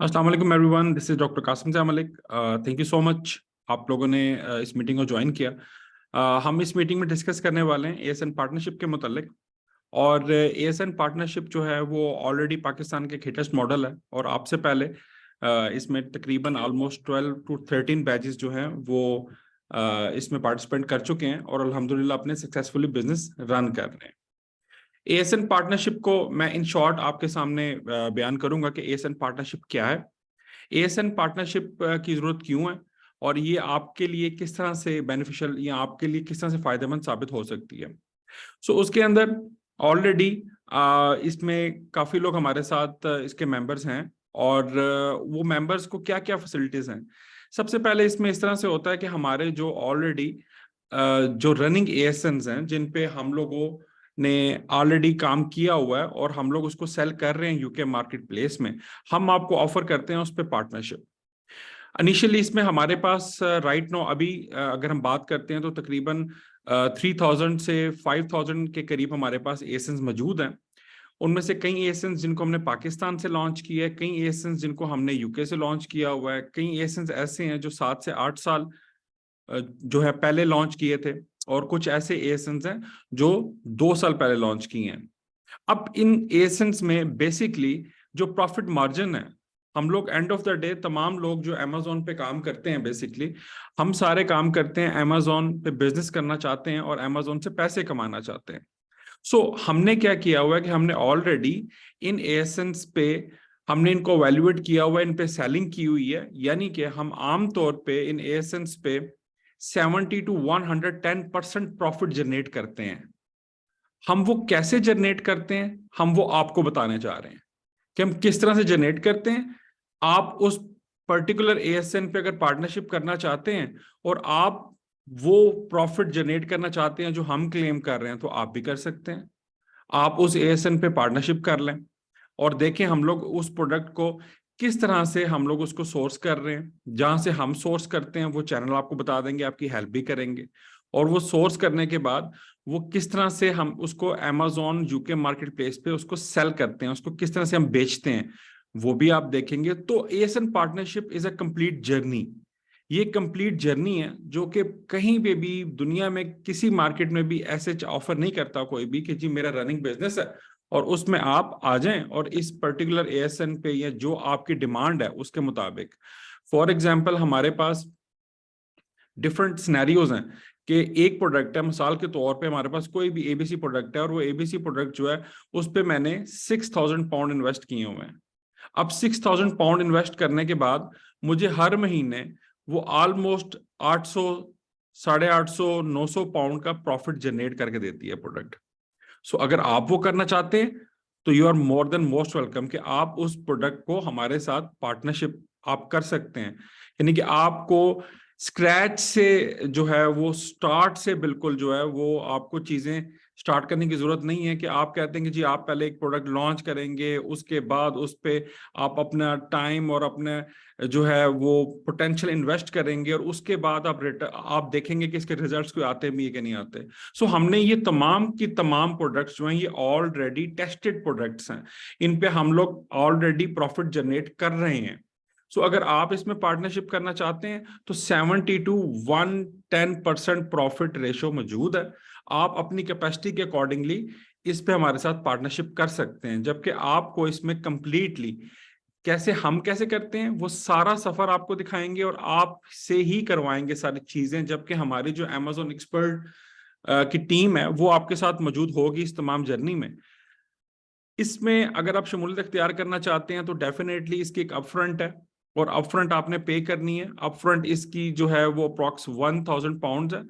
अस्सलाम वालेकुम everyone, this is doctor Qasim ज़ा Malik. Thank you so much आप लोगों ने इस मीटिंग को ज्वाइन किया। हम इस मीटिंग में डिस्कस करने वाले हैं एएसएन पार्टनरशिप के मुतालिक। और एएसएन पार्टनरशिप जो है वो ऑलरेडी पाकिस्तान के लेटेस्ट मॉडल है और आपसे पहले इसमें तकरीबन ऑलमोस्ट 12 to 13 बैचेस जो हैं वो इसमें पार्टिसिपेंट कर चुके हैं और अल्हम्दुलिल्लाह अपने सक्सेसफुली बिजनेस रन कर रहे हैं। एएसएन पार्टनरशिप को मैं इन शॉर्ट आपके सामने बयान करूंगा कि एएसएन पार्टनरशिप क्या है, एएसएन पार्टनरशिप की जरूरत क्यों है और ये आपके लिए किस तरह से बेनिफिशियल या आपके लिए किस तरह से फायदेमंद साबित हो सकती है। उसके अंदर ऑलरेडी इसमें काफी लोग हमारे साथ इसके मेंबर्स हैं और वो मेंबर्स को क्या क्या फैसिलिटीज हैं। सबसे पहले इसमें इस तरह से होता है कि हमारे जो ऑलरेडी जो रनिंग एएसएन्स हैं जिन पे हम लोगों ने ऑलरेडी काम किया हुआ है और हम लोग उसको सेल कर रहे हैं यूके मार्केट प्लेस में, हम आपको ऑफर करते हैं उस पर पार्टनरशिप। इनिशियली इसमें हमारे पास राइट नो अभी अगर हम बात करते हैं तो तकरीबन 3000 से 5000 के करीब हमारे पास एएसएन्स मौजूद हैं। उनमें से कई एएसएन्स जिनको हमने पाकिस्तान से लॉन्च किया है, कई एएसएन्स जिनको हमने यूके से लॉन्च किया हुआ है, कई एएसएन्स ऐसे हैं जो 7 से 8 साल जो है पहले लॉन्च किए थे और कुछ ऐसे एएसएन्स हैं जो 2 साल पहले लॉन्च किए हैं। अब इन एएसएन्स में बेसिकली जो प्रॉफिट मार्जिन है, हम लोग एंड ऑफ द डे तमाम लोग जो अमेजोन पे काम करते हैं, बेसिकली हम सारे काम करते हैं अमेजोन पे, बिजनेस करना चाहते हैं और अमेजोन से पैसे कमाना चाहते हैं। हमने क्या किया हुआ है कि हमने ऑलरेडी इन एएसएन्स पे हमने इनको वैल्यूएट किया हुआ है, इन पे सेलिंग की हुई है, यानी कि हम आम तौर पे इन एएसएन्स पे 70 to 110% प्रॉफिट जनरेट करते हैं। हम वो कैसे जनरेट करते हैं, हम वो आपको बताने जा रहे हैं कि हम किस तरह से जनरेट करते हैं। आप उस पर्टिकुलर एएसएन पे अगर पार्टनरशिप करना चाहते हैं और आप वो प्रॉफिट जनरेट करना चाहते हैं जो हम क्लेम कर रहे हैं, तो आप भी कर सकते हैं। आप उस एएसएन पे पार्टनरशिप कर लें और देखें हम लोग उस प्रोडक्ट को किस तरह से हम लोग उसको सोर्स कर रहे हैं। जहां से हम सोर्स करते हैं वो चैनल आपको बता देंगे, आपकी हेल्प भी करेंगे। और वो सोर्स करने के बाद वो किस तरह से हम उसको अमेजोन यूके मार्केट प्लेस पे उसको सेल करते हैं, उसको किस तरह से हम बेचते हैं, वो भी आप देखेंगे। तो ASN partnership is a complete journey. ये कंप्लीट जर्नी है जो कि कहीं पे भी दुनिया में किसी मार्केट में भी ऐसे ऑफर नहीं करता कोई भी कि जी मेरा रनिंग बिजनेस है और उसमें आप आ जाएं और इस पर्टिकुलर एएसएन पे या जो आपकी डिमांड है उसके मुताबिक। फॉर एग्जांपल हमारे पास डिफरेंट सिनेरियोज हैं कि एक प्रोडक्ट है, मिसाल के तौर पे हमारे पास कोई भी एबीसी प्रोडक्ट है और वो एबीसी प्रोडक्ट जो है उस पे मैंने 6000 पाउंड इन्वेस्ट किए हुए हैं। अब 6000 पाउंड इन्वेस्ट करने के बाद मुझे हर महीने वो ऑलमोस्ट 800, 850, 900 पाउंड का प्रॉफिट जनरेट करके देती है प्रोडक्ट। अगर आप वो करना चाहते हैं तो you are more than most welcome कि आप उस प्रोडक्ट को हमारे साथ पार्टनरशिप आप कर सकते हैं। यानी कि आपको स्क्रैच से जो है वो स्टार्ट से बिल्कुल जो है वो आपको चीजें स्टार्ट करने की जरूरत नहीं है कि आप कहते हैं कि जी आप पहले एक प्रोडक्ट लॉन्च करेंगे, उसके बाद उस पे आप अपना टाइम और अपने जो है वो पोटेंशियल इन्वेस्ट करेंगे और उसके बाद आप देखेंगे कि इसके रिजल्ट्स कोई आते भी है कि नहीं आते। हमने ये तमाम की तमाम प्रोडक्ट्स जो हैं ये ऑलरेडी टेस्टेड प्रोडक्ट्स हैं, इन पे हम लोग ऑलरेडी प्रॉफिट जनरेट कर रहे हैं। अगर आप इसमें पार्टनरशिप करना चाहते हैं तो 70 to 110% प्रॉफिट रेशो मौजूद है। आप अपनी कैपेसिटी के अकॉर्डिंगली इस पे हमारे साथ पार्टनरशिप कर सकते हैं, जबकि आपको इसमें कंप्लीटली कैसे करते हैं वो सारा सफर आपको दिखाएंगे और आप से ही करवाएंगे सारी चीजें, जबकि हमारी जो अमेजोन एक्सपर्ट की टीम है वो आपके साथ मौजूद होगी इस तमाम जर्नी में। इसमें अगर आप शमूलियत इख्तियार करना चाहते हैं तो डेफिनेटली इसकी एक अपफ्रंट है और अपफ्रंट आपने पे करनी है। अपफ्रंट इसकी जो है वो अप्रॉक्स 1000 पाउंड है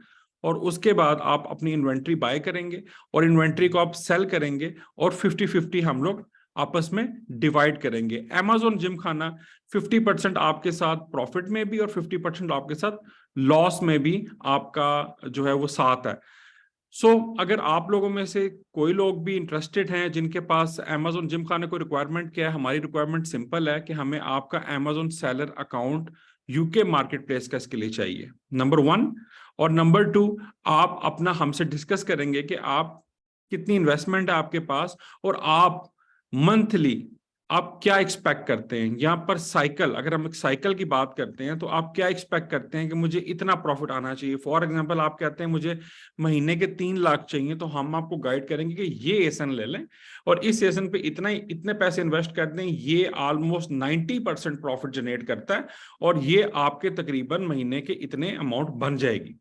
और उसके बाद आप अपनी इन्वेंट्री बाय करेंगे और इन्वेंट्री को आप सेल करेंगे और 50-50 हम लोग आपस में डिवाइड करेंगे। अमेजोन जिम खाना 50% आपके साथ प्रॉफिट में भी और 50% आपके साथ लॉस में भी आपका जो है वो साथ है। अगर आप लोगों में से कोई लोग भी इंटरेस्टेड हैं जिनके पास अमेजोन जिम खाने को रिक्वायरमेंट क्या है, हमारी रिक्वायरमेंट सिंपल है कि हमें आपका Amazon seller account UK market place का इसके लिए चाहिए, नंबर 1। और नंबर 2, आप अपना हमसे डिस्कस करेंगे कि आप कितनी इन्वेस्टमेंट है आपके पास और आप मंथली आप क्या एक्सपेक्ट करते हैं यहाँ पर? साइकिल, अगर हम एक साइकिल की बात करते हैं तो आप क्या एक्सपेक्ट करते हैं कि मुझे इतना प्रॉफिट आना चाहिए? फॉर एग्जांपल आप कहते हैं मुझे महीने के 3 लाख चाहिए, तो हम आपको गाइड करेंगे कि ये एसन ले लें और इस एसन पे इतने पैसे इन्वेस्ट कर दें, ये ऑलमोस्ट 90% प्रॉफिट जनरेट करता है और ये आपके तकरीबन महीने के इतने अमाउंट बन जाएगी।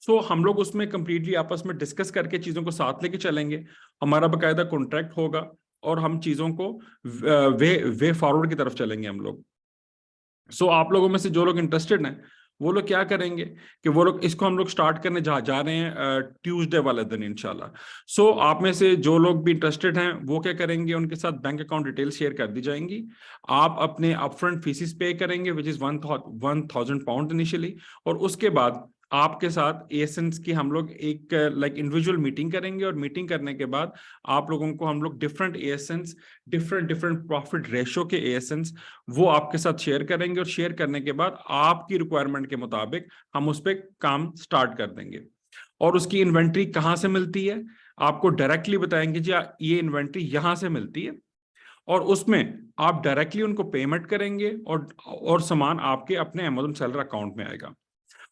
सो हम लोग उसमें कंप्लीटली आपस में डिस्कस करके चीजों को साथ लेके चलेंगे। हमारा बकायदा कॉन्ट्रैक्ट होगा और हम चीजों को वे फॉरवर्ड की तरफ चलेंगे हम लोग। सो आप लोगों में से जो लोग इंटरेस्टेड हैं वो लोग क्या करेंगे कि वो लोग इसको हम लोग स्टार्ट करने जा रहे हैं ट्यूसडे वाले दिन इंशाल्लाह। सो आप में से जो लोग भी इंटरेस्टेड हैं वो क्या करेंगे, उनके साथ बैंक अकाउंट डिटेल शेयर कर दी जाएंगी। आप अपने अपफ्रंट फीसिस पे करेंगे विच इज 1,000 पाउंड इनिशियली, और उसके बाद आपके साथ एएसएनस की हम लोग एक लाइक इंडिविजुअल मीटिंग करेंगे और मीटिंग करने के बाद आप लोगों को हम लोग डिफरेंट एएसएनस, डिफरेंट प्रॉफिट रेशो के एएसएनस वो आपके साथ शेयर करेंगे और शेयर करने के बाद आपकी रिक्वायरमेंट के मुताबिक हम उस पर काम स्टार्ट कर देंगे। और उसकी इन्वेंट्री कहाँ से मिलती है आपको डायरेक्टली बताएंगे जी, ये इन्वेंट्री यहां से मिलती है और उसमें आप डायरेक्टली उनको पेमेंट करेंगे और सामान आपके अपने अमेज़न सेलर अकाउंट में आएगा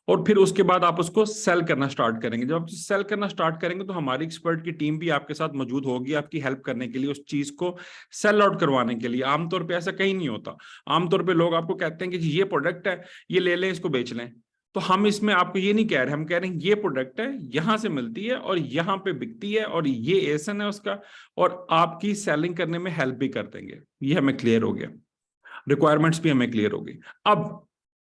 और फिर उसके बाद आप उसको सेल करना स्टार्ट करेंगे। जब आप सेल करना स्टार्ट करेंगे तो हमारी एक्सपर्ट की टीम भी आपके साथ मौजूद होगी आपकी हेल्प करने के लिए, उस चीज को सेल आउट करवाने के लिए। आमतौर पे ऐसा कहीं नहीं होता। आमतौर पे लोग आपको कहते हैं कि जी ये प्रोडक्ट है, ये ले लें, इसको बेच लें। तो हम इसमें आपको ये नहीं कह रहे, हम कह रहे हैं ये प्रोडक्ट है, यहां से मिलती है और यहां पे बिकती है और ये एसन है उसका, और आपकी सेलिंग करने में हेल्प भी कर देंगे। ये हमें क्लियर हो गया, रिक्वायरमेंट्स भी हमें क्लियर हो गई। अब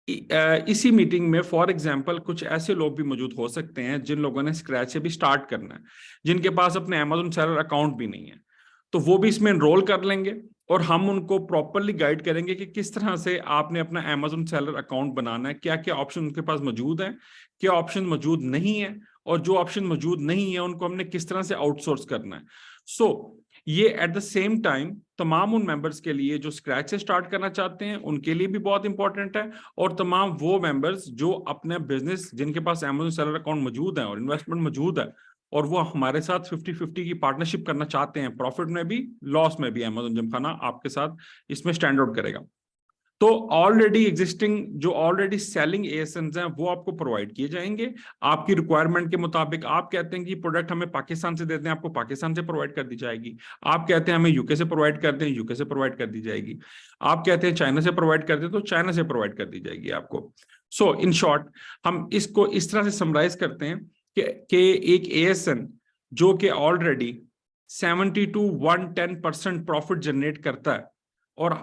इसी मीटिंग में फॉर एग्जांपल कुछ ऐसे लोग भी मौजूद हो सकते हैं जिन लोगों ने स्क्रैच से भी स्टार्ट करना है, जिनके पास अपने अमेज़न सेलर अकाउंट भी नहीं है, तो वो भी इसमें एनरोल कर लेंगे और हम उनको प्रॉपरली गाइड करेंगे कि किस तरह से आपने अपना अमेज़न सेलर अकाउंट बनाना है, क्या क्या ऑप्शन उनके पास मौजूद है, क्या ऑप्शन मौजूद नहीं है, और जो ऑप्शन मौजूद नहीं है उनको हमने किस तरह से आउटसोर्स करना है। सो ये एट द सेम टाइम तमाम उन मेंबर्स के लिए जो स्क्रैच से स्टार्ट करना चाहते हैं उनके लिए भी बहुत इंपॉर्टेंट है, और तमाम वो मेंबर्स जो अपने बिजनेस, जिनके पास अमेज़न सेलर अकाउंट मौजूद है और इन्वेस्टमेंट मौजूद है और वो हमारे साथ 50-50 की पार्टनरशिप करना चाहते हैं, प्रॉफिट में भी लॉस में भी अमेज़न जिमखाना आपके साथ इसमें स्टैंड आउट करेगा। तो ऑलरेडी एग्जिस्टिंग जो ऑलरेडी सेलिंग एएसएन्स हैं वो आपको प्रोवाइड किए जाएंगे आपकी रिक्वायरमेंट के मुताबिक। आप कहते हैं कि प्रोडक्ट हमें पाकिस्तान से देते हैं, आपको पाकिस्तान से प्रोवाइड कर दी जाएगी। आप कहते हैं हमें यूके से प्रोवाइड कर दें, यूके से प्रोवाइड कर दी जाएगी। आप कहते हैं चाइना से प्रोवाइड कर दें, तो चाइना से प्रोवाइड कर दी जाएगी आपको। सो इन शॉर्ट हम इसको इस तरह से समराइज करते हैं कि एक एएसएन जो कि ऑलरेडी 70 to 110% प्रॉफिट जनरेट करता है, और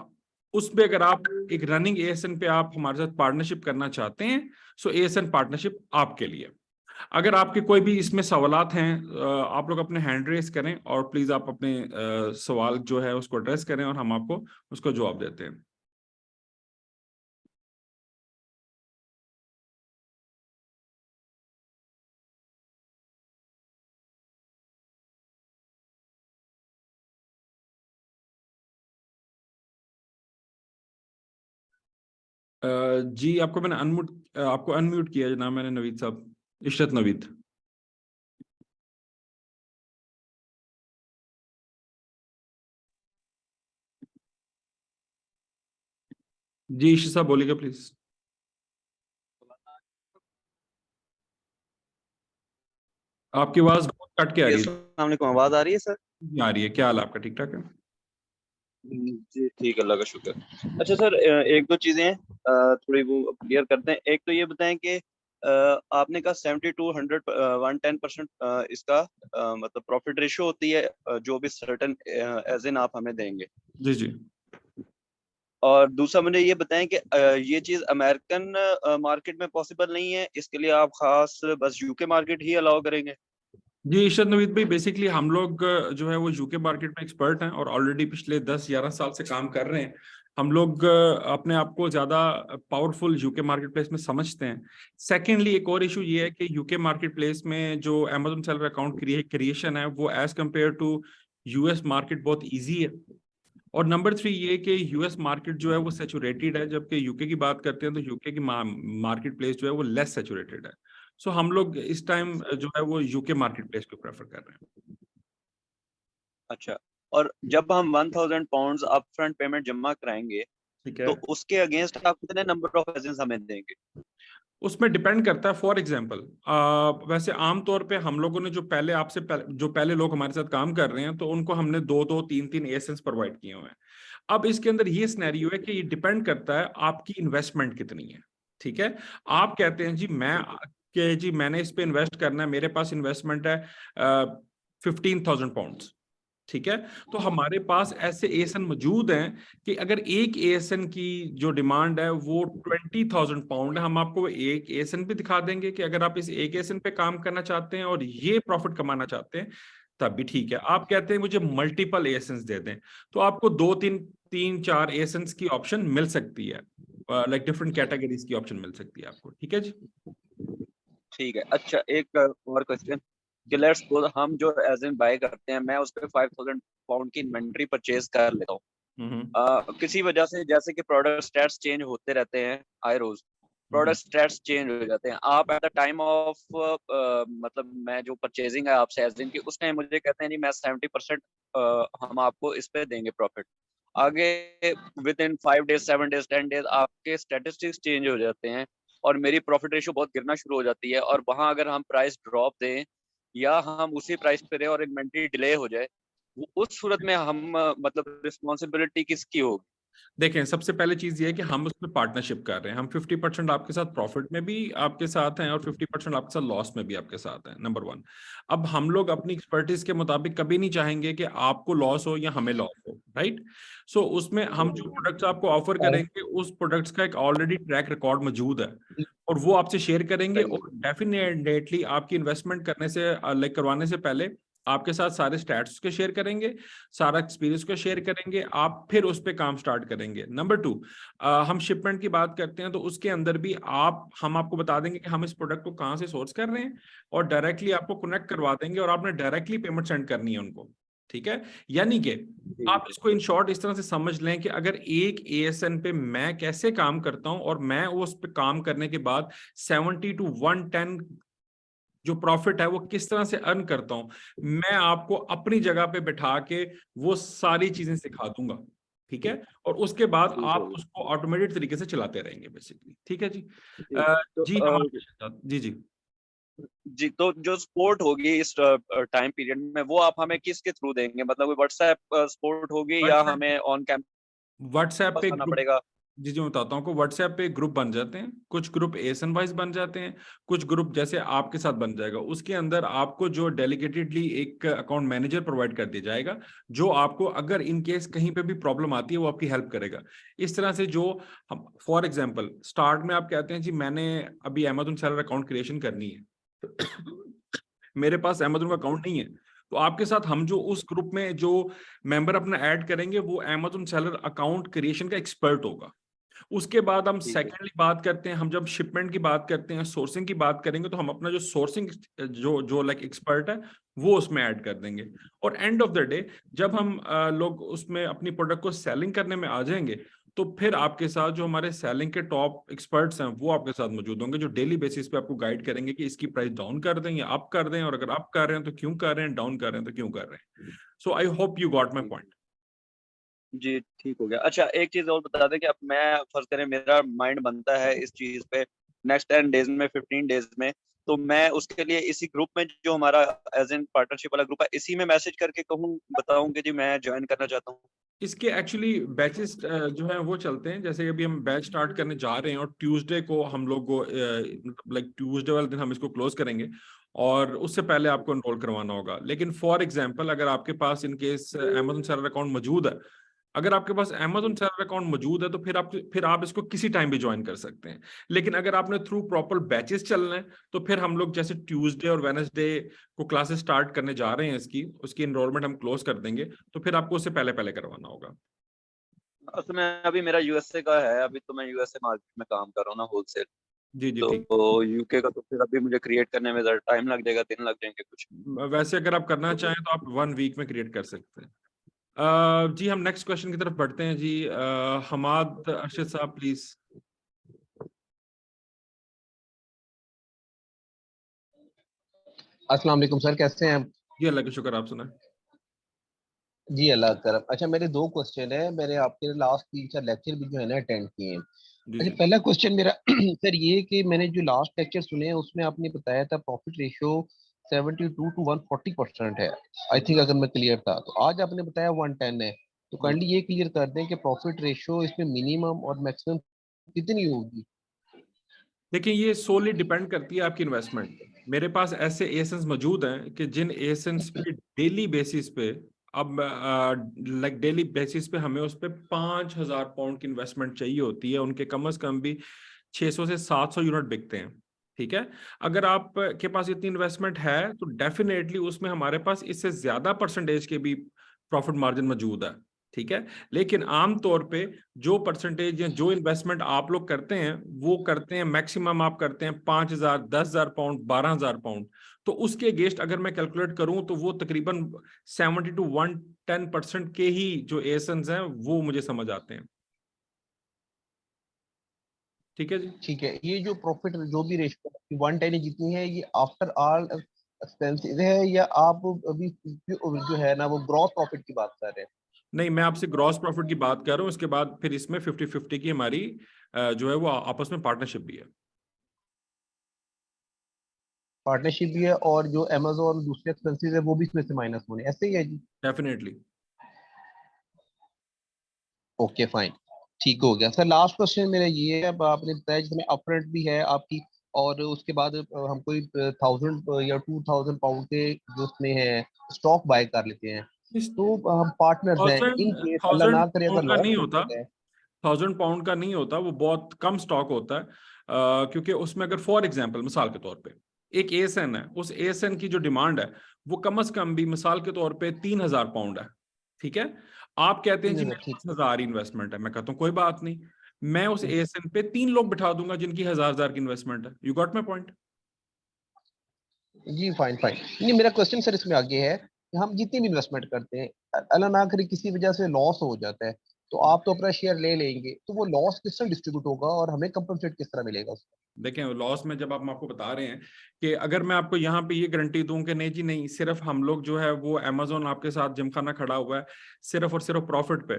उसमें अगर आप एक रनिंग एएसएन पे आप हमारे साथ पार्टनरशिप करना चाहते हैं, सो एएसएन पार्टनरशिप आपके लिए। अगर आपके कोई भी इसमें सवालात हैं, आप लोग अपने हैंड रेस करें और प्लीज आप अपने सवाल जो है उसको एड्रेस करें और हम आपको उसको जवाब देते हैं। जी आपको मैंने आपको अनम्यूट किया जनाब मैंने, नवीद साहब, इशरत नवीद। जी इशरत साहब बोलिएगा प्लीज। आपकी आवाज बहुत कट के आ जी, रही है। अस्सलाम वालेकुम। आवाज आ रही है सर? आ रही है, क्या हाल है आपका? ठीक ठाक है? जी ठीक है, अल्लाह का शुक्र। अच्छा सर, एक दो चीजें हैं, थोड़ी वो क्लियर करते हैं। एक तो ये बताएं कि आपने कहा 70 to 100 110% इसका मतलब प्रॉफिट रेशियो होती है, जो भी सर्टन एज इन आप हमें देंगे। जी जी और दूसरा मुझे ये बताएं कि ये चीज अमेरिकन मार्केट में पॉसिबल नहीं है, इसके लिए आप खास बस यूके मार्केट ही अलाउ करेंगे? जी इशरत नवीद भाई, बेसिकली हम लोग जो है वो यूके मार्केट में एक्सपर्ट हैं और ऑलरेडी पिछले 10-11 साल से काम कर रहे हैं। हम लोग अपने आप को ज्यादा पावरफुल यूके मार्केट प्लेस में समझते हैं। सेकेंडली एक और इशू ये है कि यूके मार्केट प्लेस में जो अमेज़न सेलर अकाउंट क्रिएशन है वो as compare to US market बहुत ईजी है। और नंबर 3 ये कि यूएस मार्केट जो है वो सेचुरेटेड है, जबकि यूके की बात करते हैं तो यूके की मार्केट प्लेस जो है वो लेस सेचुरेटेड है। सो हम लोग इस टाइम जो है वो यूके मार्केट प्लेस को प्रेफर कर रहे हैं। अच्छा, और जब हम 1000 पाउंड अपफ्रंट पेमेंट जमा कराएंगे ठीक है, तो उसके अगेंस्ट आप कितने नंबर ऑफ एजेंट्स हमें देंगे? उसमें डिपेंड करता है। फॉर एग्जाम्पल, वैसे आमतौर पे हम लोगों ने जो पहले आपसे जो पहले लोग हमारे साथ काम कर रहे हैं, तो उनको हमने 2-2 3-3 एसेंस प्रोवाइड किए हुए हैं। अब इसके अंदर ये सिनेरियो है कि ये डिपेंड करता है आपकी इन्वेस्टमेंट कितनी है। ठीक है, आप कहते हैं जी मैंने इस पे इन्वेस्ट करना है, मेरे पास इन्वेस्टमेंट है 15,000 पाउंड। ठीक है, तो हमारे पास ऐसे एएसएन मौजूद हैं कि अगर एक एएसएन की जो डिमांड है वो 20,000 पाउंड है, हम आपको एक एएसएन भी दिखा देंगे कि अगर आप इस एक एएसएन पे काम करना चाहते हैं और ये प्रॉफिट कमाना चाहते हैं तब भी ठीक है। आप कहते हैं मुझे मल्टीपल एएसएन दे दें, तो आपको 2-3-4 एएसएन की ऑप्शन मिल सकती है, लाइक डिफरेंट कैटेगरीज की ऑप्शन मिल सकती है आपको। ठीक है जी। ठीक है। अच्छा, एक और क्वेश्चन कि लेट्स सपोज हम जो एजेंट बाय करते हैं, मैं उस पर 5000 पाउंड की इन्वेंट्री परचेज कर लेता हूँ। किसी वजह से जैसे कि प्रोडक्ट स्टैट्स चेंज होते रहते हैं, आए रोज प्रोडक्ट स्टैट्स चेंज हो जाते हैं। आप एट द टाइम ऑफ मतलब मैं जो परचेजिंग है आपसे एजेंट की, उस टाइम मुझे कहते हैं जी मैं 70% हम आपको इस पे देंगे प्रॉफिट। आगे with in 5 days, 7 days, 10 days आपके स्टेटिस्टिक्स चेंज हो जाते हैं और मेरी प्रॉफिट रेशियो बहुत गिरना शुरू हो जाती है, और वहां अगर हम प्राइस ड्रॉप दें या हम उसी प्राइस पे रहें और इन्वेंट्री डिले हो जाए, उस सूरत में हम मतलब रिस्पॉन्सिबिलिटी किसकी होगी? देखें, सबसे पहले चीज ये है कि हम उसमें पार्टनरशिप कर रहे हैं। हम 50% आपके साथ प्रॉफिट में भी आपके साथ हैं और 50% आपके साथ लॉस में भी आपके साथ हैं, नंबर वन। अब हम लोग अपनी एक्सपर्टीज के मुताबिक कभी नहीं चाहेंगे कि आपको लॉस हो या हमें लॉस हो, राइट। सो उसमें हम जो प्रोडक्ट्स आपको ऑफर करेंगे उस प्रोडक्ट्स का एक ऑलरेडी ट्रैक रिकॉर्ड मौजूद है और वो आपसे शेयर करेंगे, और डेफिनेटली आपकी इन्वेस्टमेंट करने से लाइक करवाने से पहले आपके साथ सारे स्टैट्स के शेयर करेंगे, सारा एक्सपीरियंस को शेयर करेंगे, आप फिर उस पर काम स्टार्ट करेंगे। नंबर टू, हम शिपमेंट की बात करते हैं तो उसके अंदर भी हम आपको बता देंगे कि हम इस प्रोडक्ट को कहाँ से सोर्स कर रहे हैं और डायरेक्टली आपको कनेक्ट करवा देंगे और आपने डायरेक्टली पेमेंट सेंड करनी है उनको। ठीक है, यानी कि आप इसको इन शॉर्ट इस तरह से समझ लें कि अगर एक एएसएन पे मैं कैसे काम करता हूं और मैं उस पे काम करने के बाद 70 to 110 जो प्रॉफिट है वो किस तरह से अर्न करता हूं, मैं आपको अपनी जगह पे बैठा के वो सारी चीजें सिखा दूंगा। ठीक है, और उसके बाद आप उसको ऑटोमेटेड तरीके से चलाते रहेंगे बेसिकली। ठीक है जी। तो जी हम आपके साथ, जी जी। जी, तो जो सपोर्ट होगी इस टाइम पीरियड में, वो आप हमें किसके थ्रू देंगे? मतलब व्हाट्सएप सपोर्ट होगी या व्हाट्सएप हमें ऑन व्हाट्सएप कैंपस पे आना ग्रुप, पड़ेगा? जी जी मैं बताता हूँ आपको। व्हाट्सएप पे ग्रुप बन जाते हैं, कुछ ग्रुप एसन वाइज बन जाते हैं, कुछ ग्रुप जैसे आपके साथ बन जाएगा। उसके अंदर आपको जो डेलीगेटेडली एक अकाउंट मैनेजर प्रोवाइड कर दिया जाएगा, जो आपको अगर इन केस कहीं पे भी प्रॉब्लम आती है वो आपकी हेल्प करेगा। इस तरह से जो हम फॉर एग्जांपल स्टार्ट में आप कहते हैं जी मैंने अभी अमेजोन सेलर अकाउंट क्रिएशन करनी है, मेरे पास अमेजोन का अकाउंट नहीं है, तो आपके साथ हम जो उस ग्रुप में जो मेंबर अपना ऐड करेंगे वो अमेजोन सेलर अकाउंट क्रिएशन का एक्सपर्ट होगा। उसके बाद हम सेकेंडली बात करते हैं, हम जब शिपमेंट की बात करते हैं, सोर्सिंग की बात करेंगे, तो हम अपना जो सोर्सिंग जो जो लाइक एक्सपर्ट है वो उसमें ऐड कर देंगे। और एंड ऑफ द डे जब हम लोग उसमें अपनी प्रोडक्ट को सेलिंग करने में आ जाएंगे, तो फिर आपके साथ जो हमारे सेलिंग के टॉप एक्सपर्ट्स हैं वो आपके साथ मौजूद होंगे, जो डेली बेसिस पे आपको गाइड करेंगे कि इसकी प्राइस डाउन कर दें या अप कर दें, और अगर अप कर रहे हैं तो क्यों कर रहे हैं, डाउन कर रहे हैं तो क्यों कर रहे हैं। So I hope you got my point. जी, ठीक हो गया। अच्छा, एक चीज और बता दें कि अब मैं फर्ज करें मेरा माइंड बनता है इस चीज पे नेक्स्ट 10 डेज में, 15 डेज में, तो मैं उसके लिए इसी ग्रुप में जो हमारा एजेंट पार्टनरशिप वाला ग्रुप है, इसी में मैसेज करके कहूँ, बताऊं कि जी मैं ज्वाइन करना चाहता हूँ? इसके एक्चुअली बैचेस जो है वो चलते हैं, जैसे अभी हम बैच स्टार्ट करने जा रहे हैं और ट्यूसडे को हम लोग लाइक ट्यूसडे वाले दिन हम इसको क्लोज करेंगे, और उससे पहले आपको एनरोल करवाना होगा। लेकिन फॉर एग्जांपल अगर आपके पास in case Amazon seller account मौजूद है, अगर आपके पास अमेजोन सेलर अकाउंट मौजूद है तो फिर आप इसको किसी टाइम भी ज्वाइन कर सकते हैं। लेकिन अगर आपने थ्रू प्रॉपर बैचेस चलना है तो फिर हम लोग जैसे ट्यूसडे और वेडनेसडे को क्लासेस स्टार्ट करने जा रहे हैं, उसकी एनरोलमेंट हम क्लोज कर देंगे, तो फिर आपको उससे पहले पहले करवाना होगा। असल में अभी मेरा यूएसए का है, अभी तो मैं यूएसए मार्केट में काम कर रहा हूँ ना, होलसेल। जी जी ठीक। तो यूके का तो फिर अभी मुझे क्रिएट करने में ज़रा टाइम लग जाएगा, दिन लग जाएंगे कुछ। वैसे अगर आप करना तो चाहें तो आप 1 वीक में क्रिएट कर सकते हैं। जी हम नेक्स्ट क्वेश्चन की तरफ बढ़ते हैं जी। हमाद अरशद साहब प्लीज। अस्सलाम वालेकुम सर, कैसे हैं? जी अल्लाह का शुक्र, आप सुनाए। जी अल्लाह करम। अच्छा, मेरे दो क्वेश्चन है। मैंने आपके लास्ट 3-4 लेक्चर भी जो है ना अटेंड किए हैं। जी अच्छा, जी। पहला क्वेश्चन मेरा सर ये कि मैंने जो लास्ट लेक्चर सुने हैं उसमें आपने बताया था प्रॉफिट रेशियो 72 to 140% है। आई थिंक, अगर मैं क्लियर था तो आज आपने बताया 110 है। तो जी काइंडली ये क्लियर कर दें कि प्रॉफिट रेशियो इसमें मिनिमम और मैक्सिमम कितनी होगी? देखिए, ये सोली डिपेंड करती है आपकी इन्वेस्टमेंट पे। मेरे पास ऐसे एसेंस मौजूद हैं कि जिन एसेंस पे डेली बेसिस पे, अब लाइक डेली बेसिस पे हमें उस पे 5,000 पाउंड की इन्वेस्टमेंट चाहिए होती है। उनके कम से कम भी 600 से 700 यूनिट बिकते हैं। ठीक है। अगर आप के पास इतनी इन्वेस्टमेंट है तो डेफिनेटली उसमें हमारे पास इससे ज्यादा परसेंटेज के भी प्रॉफिट मार्जिन मौजूद है। ठीक है। लेकिन आमतौर पे जो परसेंटेज या जो इन्वेस्टमेंट आप लोग करते हैं वो करते हैं, मैक्सिमम आप करते हैं 5,000, 10,000 पाउंड, 12,000 पाउंड। तो उसके अगेंस्ट अगर मैं कैलकुलेट करूं तो वो तकरीबन 70 to 110% के ही जो एसेंस हैं वो मुझे समझ आते हैं। ठीक है जी। ठीक है। ये जो प्रॉफिट जो भी रेशियो 110 जितनी है, ये आफ्टर ऑल एक्सपेंसेस है या आप अभी जो है ना वो ग्रॉस प्रॉफिट की बात कर रहे हैं? नहीं, मैं आपसे ग्रॉस प्रॉफिट की बात कर रहा हूँ। इसके बाद फिर इसमें 50-50 की हमारी जो है वो आपस में पार्टनरशिप भी है। पार्टनरशिप भी है, और जो अमेजोन दूसरे एक्सपेंसेस है वो भी इसमें से माइनस होने, ऐसे ही है जी? डेफिनेटली। ओके फाइन, ठीक हो गया सर। लास्ट क्वेश्चन मेरा ये है, अब आपने बताया जिसमें अपफ्रंट भी है आपकी, और उसके बाद हम कोई 1,000 या 2,000 पाउंड के जो उसमें है स्टॉक बाय कर लेते हैं, तो हम पार्टनर्स हैं, in thousand case Allah thousand ना करे अगर पाउंड का लॉस नहीं हो होता। जाता है। 1,000 पाउंड का नहीं होता, वो बहुत कम स्टॉक होता है। क्योंकि उसमें अगर फॉर एग्जांपल मिसाल के तौर पे एक एएसएन है, उस एएसएन की जो डिमांड है वो कम से कम भी मिसाल के तौर पे 3,000 पाउंड है। ठीक है। आप कहते हैं जी 3,000, मेरे ठीक पास 1,000 इन्वेस्टमेंट है, मैं कहता हूँ कोई बात नहीं, मैं उस है। एएसएन पे 3 लोग बिठा दूंगा जिनकी 1,000 की इन्वेस्टमेंट है। You got my point. जी फाइन फाइन। नहीं, मेरा क्वेश्चन सर इसमें आगे है कि हम जितनी भी इन्वेस्टमेंट करते हैं, अल्लाह ना करे किसी वजह से लॉस हो जाता है, तो आप तो अपना शेयर ले लेंगे, तो वो लॉस किस तरह डिस्ट्रीब्यूट होगा और हमें कंपनसेट किस तरह मिलेगा उसका? देखें, लॉस में जब आप आपको बता रहे हैं कि अगर मैं आपको यहाँ पे ये गारंटी दूं कि नहीं जी नहीं, सिर्फ हम लोग जो है वो अमेजोन आपके साथ जिमखाना खड़ा हुआ है सिर्फ और सिर्फ प्रॉफिट पे,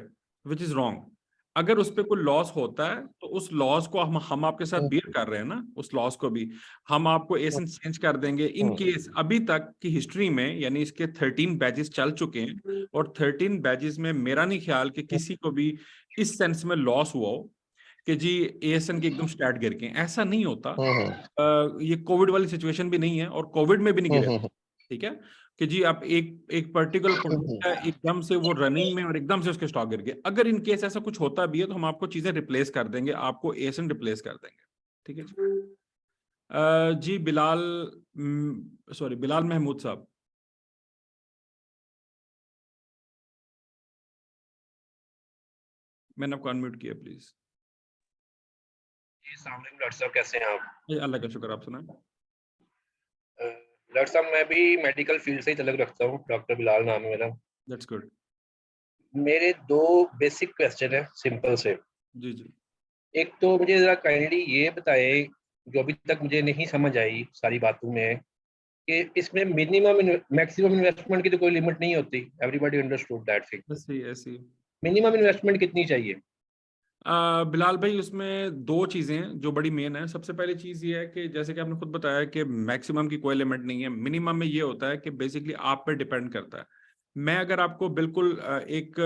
विच इज रॉन्ग। अगर उस पे कोई लॉस होता है तो उस लॉस को हम आपके साथ हम्म, बियर कर रहे हैं ना, उस लॉस को भी हम आपको एसेंस चेंज कर देंगे। इन हम्म, केस अभी तक की हिस्ट्री में यानी इसके 13 बैचेस चल चुके हैं और 13 बैचेस में मेरा नहीं ख्याल कि किसी को भी इस सेंस में लॉस हुआ हो कि जी एएसएन के एकदम स्टार्ट गिर गए, ऐसा नहीं होता। हम्म, ये कोविड वाली सिचुएशन भी नहीं है और कोविड में भी नहीं गिरे। हम्म, ठीक है। कि जी आप एक एक पर्टिकुलर हम्म, प्रोडक्ट है एकदम से वो रनिंग में और एकदम से उसके स्टॉक गिर गए, अगर इन केस ऐसा कुछ होता भी है तो हम आपको चीजें रिप्लेस कर देंगे, आपको एएसएन रिप्लेस कर देंगे। ठीक है जी। जी बिलाल, सॉरी बिलाल महमूद साहब, मैंने आपको अनम्यूट किया, प्लीज। जी, अस्सलाम वालेकुम डॉक्टर साहब, कैसे हैं आप? अल्लाह का शुक्र, आप सुनाएं। डॉक्टर साहब, मैं भी मेडिकल फील्ड से ही तल्लुक़ रखता हूँ, डॉक्टर बिलाल नाम है मेरा। That's good. मेरे 2 बेसिक क्वेश्चन हैं सिंपल से। जी जी। एक तो मुझे ज़रा काइंडली ये बताएँ, जो अभी तक मुझे नहीं समझ आई सारी बातों में, कि इसमें मिनिमम मैक्सिमम इन्वेस्टमेंट की तो कोई लिमिट नहीं होती। Everybody understood that thing. ऐसे ही ऐसे ही। मिनिमम इन्वेस्टमेंट कितनी चाहिए? बिलाल भाई, उसमें दो चीजें हैं जो बड़ी मेन है। सबसे पहली चीज ये है कि जैसे कि आपने खुद बताया कि मैक्सिमम की कोई लिमिट नहीं है, मिनिमम में ये होता है कि बेसिकली आप पे डिपेंड करता है। मैं अगर आपको बिल्कुल एक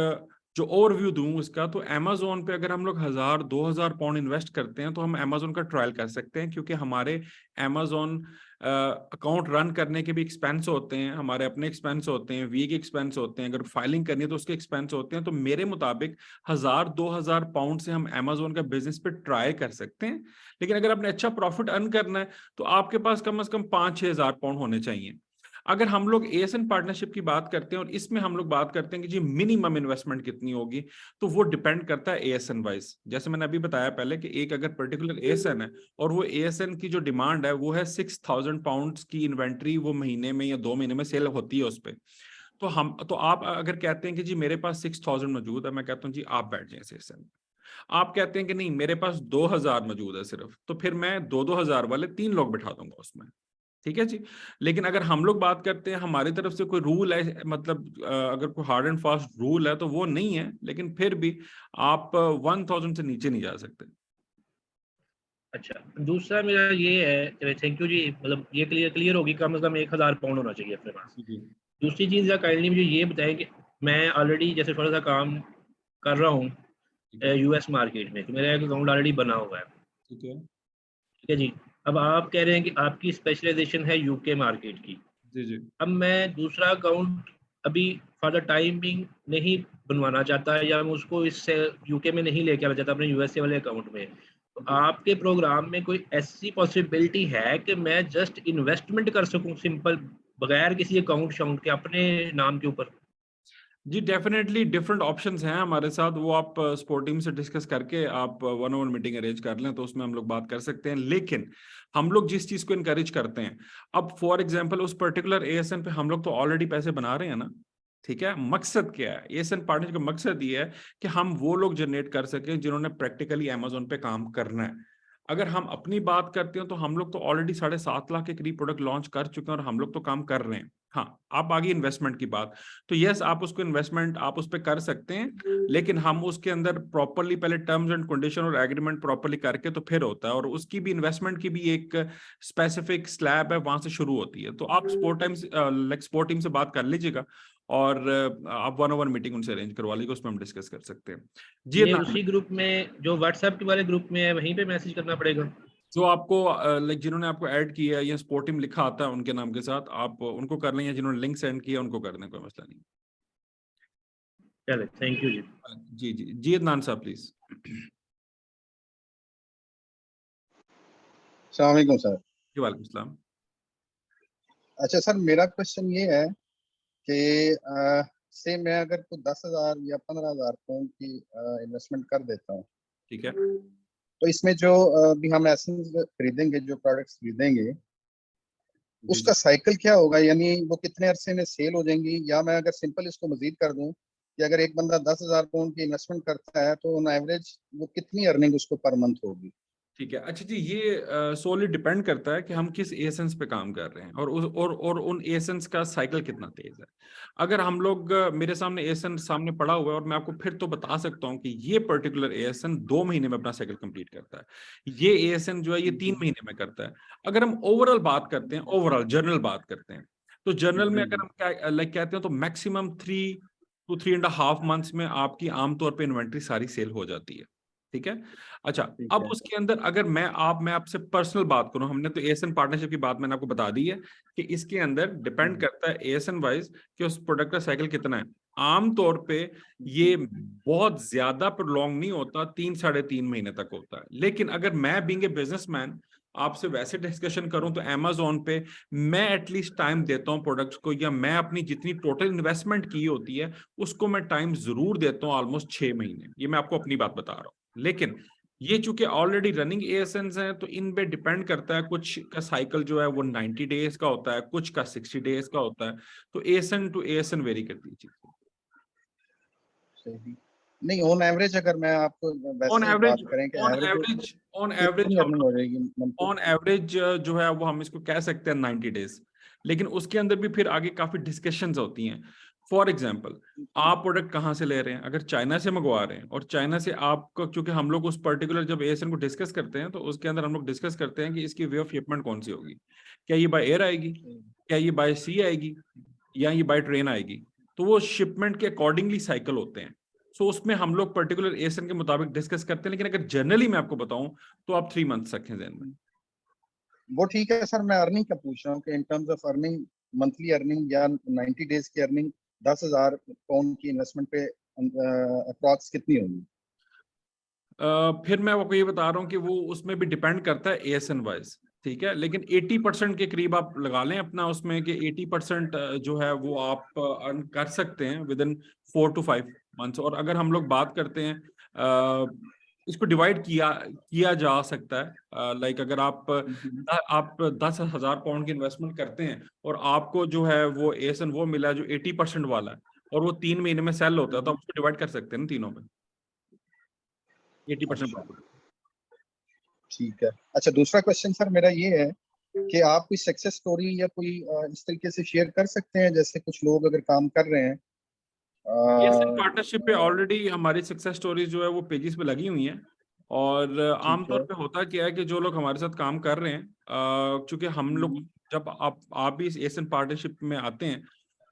जो ओवरव्यू दूं उसका, तो अमेजोन पे अगर हम लोग 1,000-2,000 पाउंड इन्वेस्ट करते हैं तो हम अमेजोन का ट्रायल कर सकते हैं, क्योंकि हमारे अमेजोन अकाउंट रन करने के भी एक्सपेंस होते हैं, हमारे अपने एक्सपेंस होते हैं, वी के एक्सपेंस होते हैं, अगर फाइलिंग करनी है तो उसके एक्सपेंस होते हैं। तो मेरे मुताबिक 1,000-2,000 पाउंड से हम अमेजोन का बिजनेस पे ट्राई कर सकते हैं। लेकिन अगर आपने अच्छा प्रॉफिट अर्न करना है तो आपके पास कम से कम 5-6 हज़ार पाउंड होने चाहिए। अगर हम लोग एएसएन पार्टनरशिप की बात करते हैं और इसमें हम लोग बात करते हैं कि जी मिनिमम इन्वेस्टमेंट कितनी होगी, तो वो डिपेंड करता है एएसएन वाइज। जैसे मैंने अभी बताया पहले कि एक अगर पर्टिकुलर एएसएन है और वो एएसएन की जो डिमांड है वो है 6,000 पाउंड की इन्वेंट्री, वो महीने में या 2 महीने में सेल होती है उस पर। तो आप अगर कहते हैं कि जी मेरे पास 6,000 मौजूद है, मैं कहता हूँ जी आप बैठ जाए एएसएन। आप कहते हैं कि नहीं मेरे पास 2,000 मौजूद है सिर्फ, तो फिर मैं 2-2 हज़ार वाले 3 लोग बिठा दूंगा उसमें। ठीक है जी। लेकिन अगर हम लोग बात करते हैं हमारी तरफ से कोई रूल है, मतलब अगर कोई हार्ड एंड फास्ट रूल है तो वो नहीं है, लेकिन फिर भी आप 1000 से नीचे नहीं जा सकते। अच्छा, दूसरा मेरा ये है, थैंक यू जी, मतलब ये क्लियर होगी, कम से कम 1000 पाउंड होना चाहिए अपने पास। जी दूसरी चीज़ या काइंडली मुझे ये बताएं कि मैं ऑलरेडी जैसे थोड़ा सा काम कर रहा हूँ ठीक है यूएस मार्केट में, तो मेरा एक अकाउंट ऑलरेडी बना हुआ है, ठीक है ठीक है जी। अब आप कह रहे हैं कि आपकी स्पेशलाइजेशन है यूके मार्केट की। जी जी अब मैं दूसरा अकाउंट अभी फॉर द टाइम बिंग नहीं बनवाना चाहता, या मैं उसको इससे यूके में नहीं लेके आना चाहता अपने यूएसए वाले अकाउंट में, तो आपके प्रोग्राम में कोई ऐसी पॉसिबिलिटी है कि मैं जस्ट इन्वेस्टमेंट कर सकूं सिंपल, बगैर किसी अकाउंट शाउंट के, अपने नाम के ऊपर? जी, डेफिनेटली डिफरेंट ऑप्शंस हैं हमारे साथ, वो आप स्पोर्ट टीम से डिस्कस करके आप 1-on-1 मीटिंग अरेंज कर लें तो उसमें हम लोग बात कर सकते हैं। लेकिन हम लोग जिस चीज को इनकरेज करते हैं, अब फॉर एग्जांपल उस पर्टिकुलर एएसएन पे हम लोग तो ऑलरेडी पैसे बना रहे हैं ना, ठीक है। मकसद क्या है एएसएन पार्टनर का? मकसद ये है कि हम वो लोग जनरेट कर सकें जिन्होंने प्रैक्टिकली अमेजोन पे काम करना है। अगर हम अपनी बात करते हैं तो हम लोग तो ऑलरेडी 7.5 लाख के करीब प्रोडक्ट लॉन्च कर चुके हैं और हम लोग तो काम कर रहे हैं। हाँ, आप आगे इन्वेस्टमेंट की बात, तो यस आप उसको इन्वेस्टमेंट आप उस पर कर सकते हैं, लेकिन हम उसके अंदर प्रॉपरली पहले टर्म्स एंड कंडीशन और एग्रीमेंट प्रॉपरली करके तो फिर होता है, और उसकी भी इन्वेस्टमेंट की भी एक स्पेसिफिक स्लैब है, वहां से शुरू होती है। तो आप स्पोर्ट टीम से बात कर लीजिएगा और आप 1-on-1 मीटिंग उनसे अरेंज करवा लीजिए, उसमें हम डिस्कस कर सकते हैं जी। ये उसी ग्रुप में जो व्हाट्सएप के वाले ग्रुप में है वहीं पे मैसेज करना पड़ेगा? जो आपको जिन्होंने आपको ऐड किया है या स्पोर्ट टीम लिखा आता है उनके नाम के साथ, आप उनको कर लें, या जिन्होंने लिंक सेंड किया उनको कर दें, कोई मसला नहीं। चले, थैंक यू जी। जी जी जी, अदनान साहब प्लीज। अस्सलाम वालेकुम सर। जी वालेकुम सलाम। अच्छा सर, मेरा क्वेश्चन ये है कि से मैं अगर तो 10,000 या 15,000 पाउंड की इन्वेस्टमेंट कर देता हूँ, ठीक है तो इसमें जो भी हम एसेंस खरीदेंगे, जो प्रोडक्ट्स खरीदेंगे, जी उसका साइकिल क्या होगा? यानी वो कितने अरसे में सेल हो जाएंगी? या मैं अगर सिंपल इसको मजीद कर दूं कि अगर एक बंदा 10,000 पाउंड की इन्वेस्टमेंट करता है तो ऑन एवरेज वो कितनी अर्निंग उसको पर मंथ होगी? ठीक है। अच्छा जी, ये सोली डिपेंड करता है कि हम किस एसेंस पे काम कर रहे हैं और उन एसेंस का साइकिल कितना तेज है। अगर हम लोग मेरे सामने एसेंस सामने पड़ा हुआ है और मैं आपको फिर तो बता सकता हूं कि ये पर्टिकुलर एएसएन 2 महीने में अपना साइकिल कंप्लीट करता है, ये एएसएन जो है ये 3 महीने में करता है। अगर हम ओवरऑल बात करते हैं, ओवरऑल जनरल बात करते हैं, तो जनरल में अगर हम क्या कहते हैं तो मैक्सिमम 3 to 3.5 मंथ्स में आपकी आमतौर पर इन्वेंट्री सारी सेल हो जाती है, ठीक है। अच्छा, अब उसके अंदर अगर मैं आपसे पर्सनल बात करूं, हमने तो एएसएन पार्टनरशिप की बात मैंने आपको बता दी है कि इसके अंदर डिपेंड करता है एएसएन वाइज कि उस प्रोडक्ट का साइकिल कितना है। आमतौर पे ये बहुत ज्यादा प्रोलॉन्ग नहीं होता, 3-3.5 महीने तक होता है। लेकिन अगर मैं बीइंग ए बिजनेसमैन आपसे वैसे डिस्कशन करूं तो अमेजोन पे मैं एटलीस्ट टाइम देता हूं प्रोडक्ट्स को, या मैं अपनी जितनी टोटल इन्वेस्टमेंट की होती है उसको मैं टाइम जरूर देता हूं, ऑलमोस्ट 6 महीने। ये मैं आपको अपनी बात बता रहा हूं। लेकिन ये चूंकि ऑलरेडी रनिंग एएसएन्स हैं तो इन पे डिपेंड करता है, कुछ का साइकिल जो है वो 90 डेज का होता है, कुछ का 60 डेज का होता है। तो एएसएन टू एएसएन वेरी करती है चीज। सही नहीं, ऑन एवरेज अगर मैं आपको ऑन वैसे बात एवरेज करें कि on average average on average कितनी हम अर्निंग हो जाएगी मंथली? ऑन एवरेज जो है वो हम इसको कह सकते हैं 90 डेज। लेकिन उसके अंदर भी फिर आगे काफी डिस्कशंस होती हैं। फॉर एग्जांपल, आप प्रोडक्ट कहाँ से ले रहे हैं? अगर चाइना से मंगवा रहे हैं और चाइना से आपको, क्योंकि हम लोग उस पर्टिकुलर जब एएसएन को डिस्कस करते हैं तो उसके अंदर हम लोग डिस्कस करते हैं कि इसकी वे ऑफ शिपमेंट कौन सी होगी, क्या ये बाय एयर आएगी, क्या ये बाय सी आएगी, या ये बाय ट्रेन आएगी। तो वो शिपमेंट के अकॉर्डिंगली साइकिल होते हैं। सो उसमें हम लोग पर्टिकुलर एएसएन के मुताबिक डिस्कस करते हैं। लेकिन अगर जनरली मैं आपको बताऊं तो आप 3 मंथ्स रखें ध्यान में। वो ठीक है सर, मैं अर्निंग का पूछ रहा हूँ कि in terms of earning, monthly earning या 90 डेज की अर्निंग 10,000 पाउंड की इन्वेस्टमेंट पे अप्रॉक्स कितनी होगी? फिर मैं आपको ये बता रहा हूँ कि वो उसमें भी डिपेंड करता है एएसएन वाइज, ठीक है। लेकिन 80% के करीब आप लगा लें अपना उसमें, कि 80% जो है वो आप अर्न कर सकते हैं विद इन 4 to 5 मंथ्स। और अगर हम लोग बात करते हैं, इसको डिवाइड किया जा सकता है। लाइक अगर आप 10,000 पाउंड की इन्वेस्टमेंट करते हैं और आपको जो है वो एएसएन वो मिला जो 80% वाला है और वो 3 महीने में सेल होता है, तो आप उसको डिवाइड कर सकते हैं ना तीनों में, 80% अच्छा, प्रॉफिट। ठीक है। अच्छा, दूसरा क्वेश्चन सर मेरा ये है कि आप कोई सक्सेस स्टोरी या कोई इस तरीके से शेयर कर सकते हैं, जैसे कुछ लोग अगर काम कर रहे हैं ESN पार्टनरशिप पे ऑलरेडी हमारी सक्सेस स्टोरीज जो है वो पेजेस पे लगी हुई हैं। और आमतौर पे होता क्या है कि जो लोग हमारे साथ काम कर रहे हैं, चूंकि हम लोग जब आप भी इस ESN पार्टनरशिप में आते हैं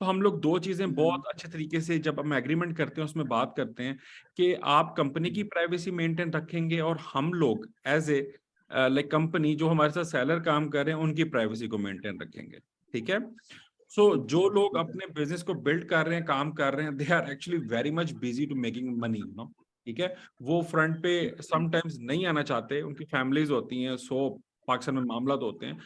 तो हम लोग दो चीजें बहुत अच्छे तरीके से जब हम एग्रीमेंट करते हैं उसमें बात करते हैं कि आप कंपनी की प्राइवेसी मेंटेन रखेंगे और हम लोग एज ए लाइक कंपनी जो हमारे साथ सेलर काम कर रहे हैं उनकी प्राइवेसी को मेंटेन रखेंगे। ठीक है। सो जो लोग अपने बिजनेस को बिल्ड कर रहे हैं, काम कर रहे हैं, they are actually very much busy to making money, you know. ठीक है। वो फ्रंट पे समटाइम्स नहीं आना चाहते, उनकी फैमिलीज होती हैं, सो पाकिस्तान में मामला तो होते हैं।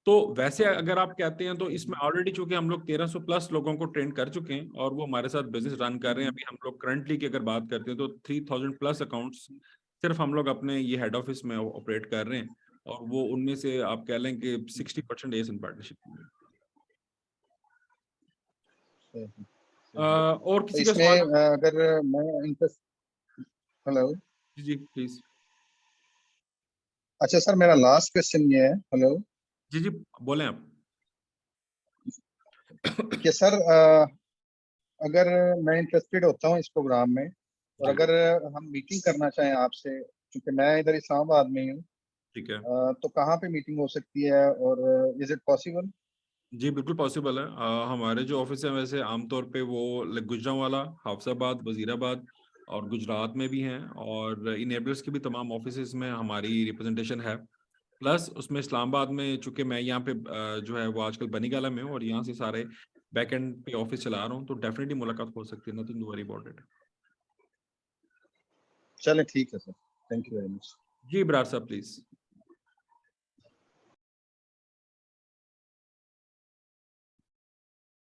तो वैसे अगर आप कहते हैं तो इसमें ऑलरेडी चूंकि हम लोग 1300 प्लस लोगों को ट्रेन कर चुके हैं और वो हमारे साथ बिजनेस रन कर रहे हैं। अभी हम लोग करंटली की अगर बात करते हैं तो 3000 प्लस अकाउंट्स सिर्फ हम लोग अपने ये हेड ऑफिस में ऑपरेट कर रहे हैं और वो उनमें से आप कह लें कि 60% ESN पार्टनरशिप में। और तो किसी का इसमें सवाल? अगर मैं इंटरेस्ट, हेलो, जी प्लीज। अच्छा सर, मेरा लास्ट क्वेश्चन ये है, हेलो, जी बोलें आप। कि सर अगर मैं इंटरेस्टेड होता हूँ इस प्रोग्राम में और अगर हम मीटिंग करना चाहें आपसे, क्योंकि मैं इधर इस्लामाबाद में हूँ, ठीक है। तो कहाँ पे मीटिंग हो सकती है और इज इट पॉसिबल? जी बिल्कुल पॉसिबल है। हमारे जो ऑफिस है वैसे आमतौर पे वो गुजरांवाला, हाफसाबाद, वजीराबाद और गुजरात में भी हैं और इनेबल्स के भी तमाम ऑफिस में हमारी रिप्रेजेंटेशन है। प्लस उसमें इस्लामाबाद में, चूंकि मैं यहाँ पे जो है वो आजकल बनीगाला में हूँ और यहाँ से सारे बैक एंड पे ऑफिस चला रहा हूँ, तो डेफिनेटली मुलाकात हो सकती है। Nothing to worry about it. चले ठीक है sir, thank you very much. जी इब्रार साहब प्लीज।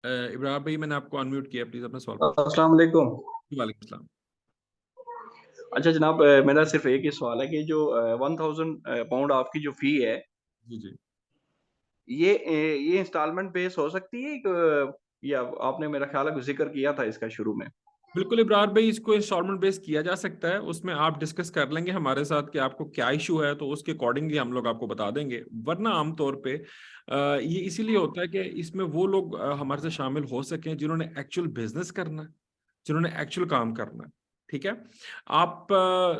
इब्रार भाई मैंने आपको अनम्यूट किया, प्लीज अपना सवाल पूछिए। अस्सलाम वालेकुम। वालेकुम सलाम। अच्छा जनाब, मेरा सिर्फ एक ही सवाल है कि जो 1000 पाउंड आपकी जो फी है, जी ये इंस्टॉलमेंट बेस हो सकती है या आपने मेरा ख्याल है जिक्र किया था इसका शुरू में? बिल्कुल इब्रार भाई, इसको इंस्टॉलमेंट बेस किया जा सकता है। उसमें आप डिस्कस कर लेंगे हमारे साथ कि आपको क्या इशू है, तो उसके अकॉर्डिंगली हम लोग आपको बता देंगे। वरना आमतौर पे ये इसीलिए होता है कि इसमें वो लोग हमारे साथ शामिल हो सकें जिन्होंने एक्चुअल बिजनेस करना है, जिन्होंने एक्चुअल काम करना है। ठीक है। आप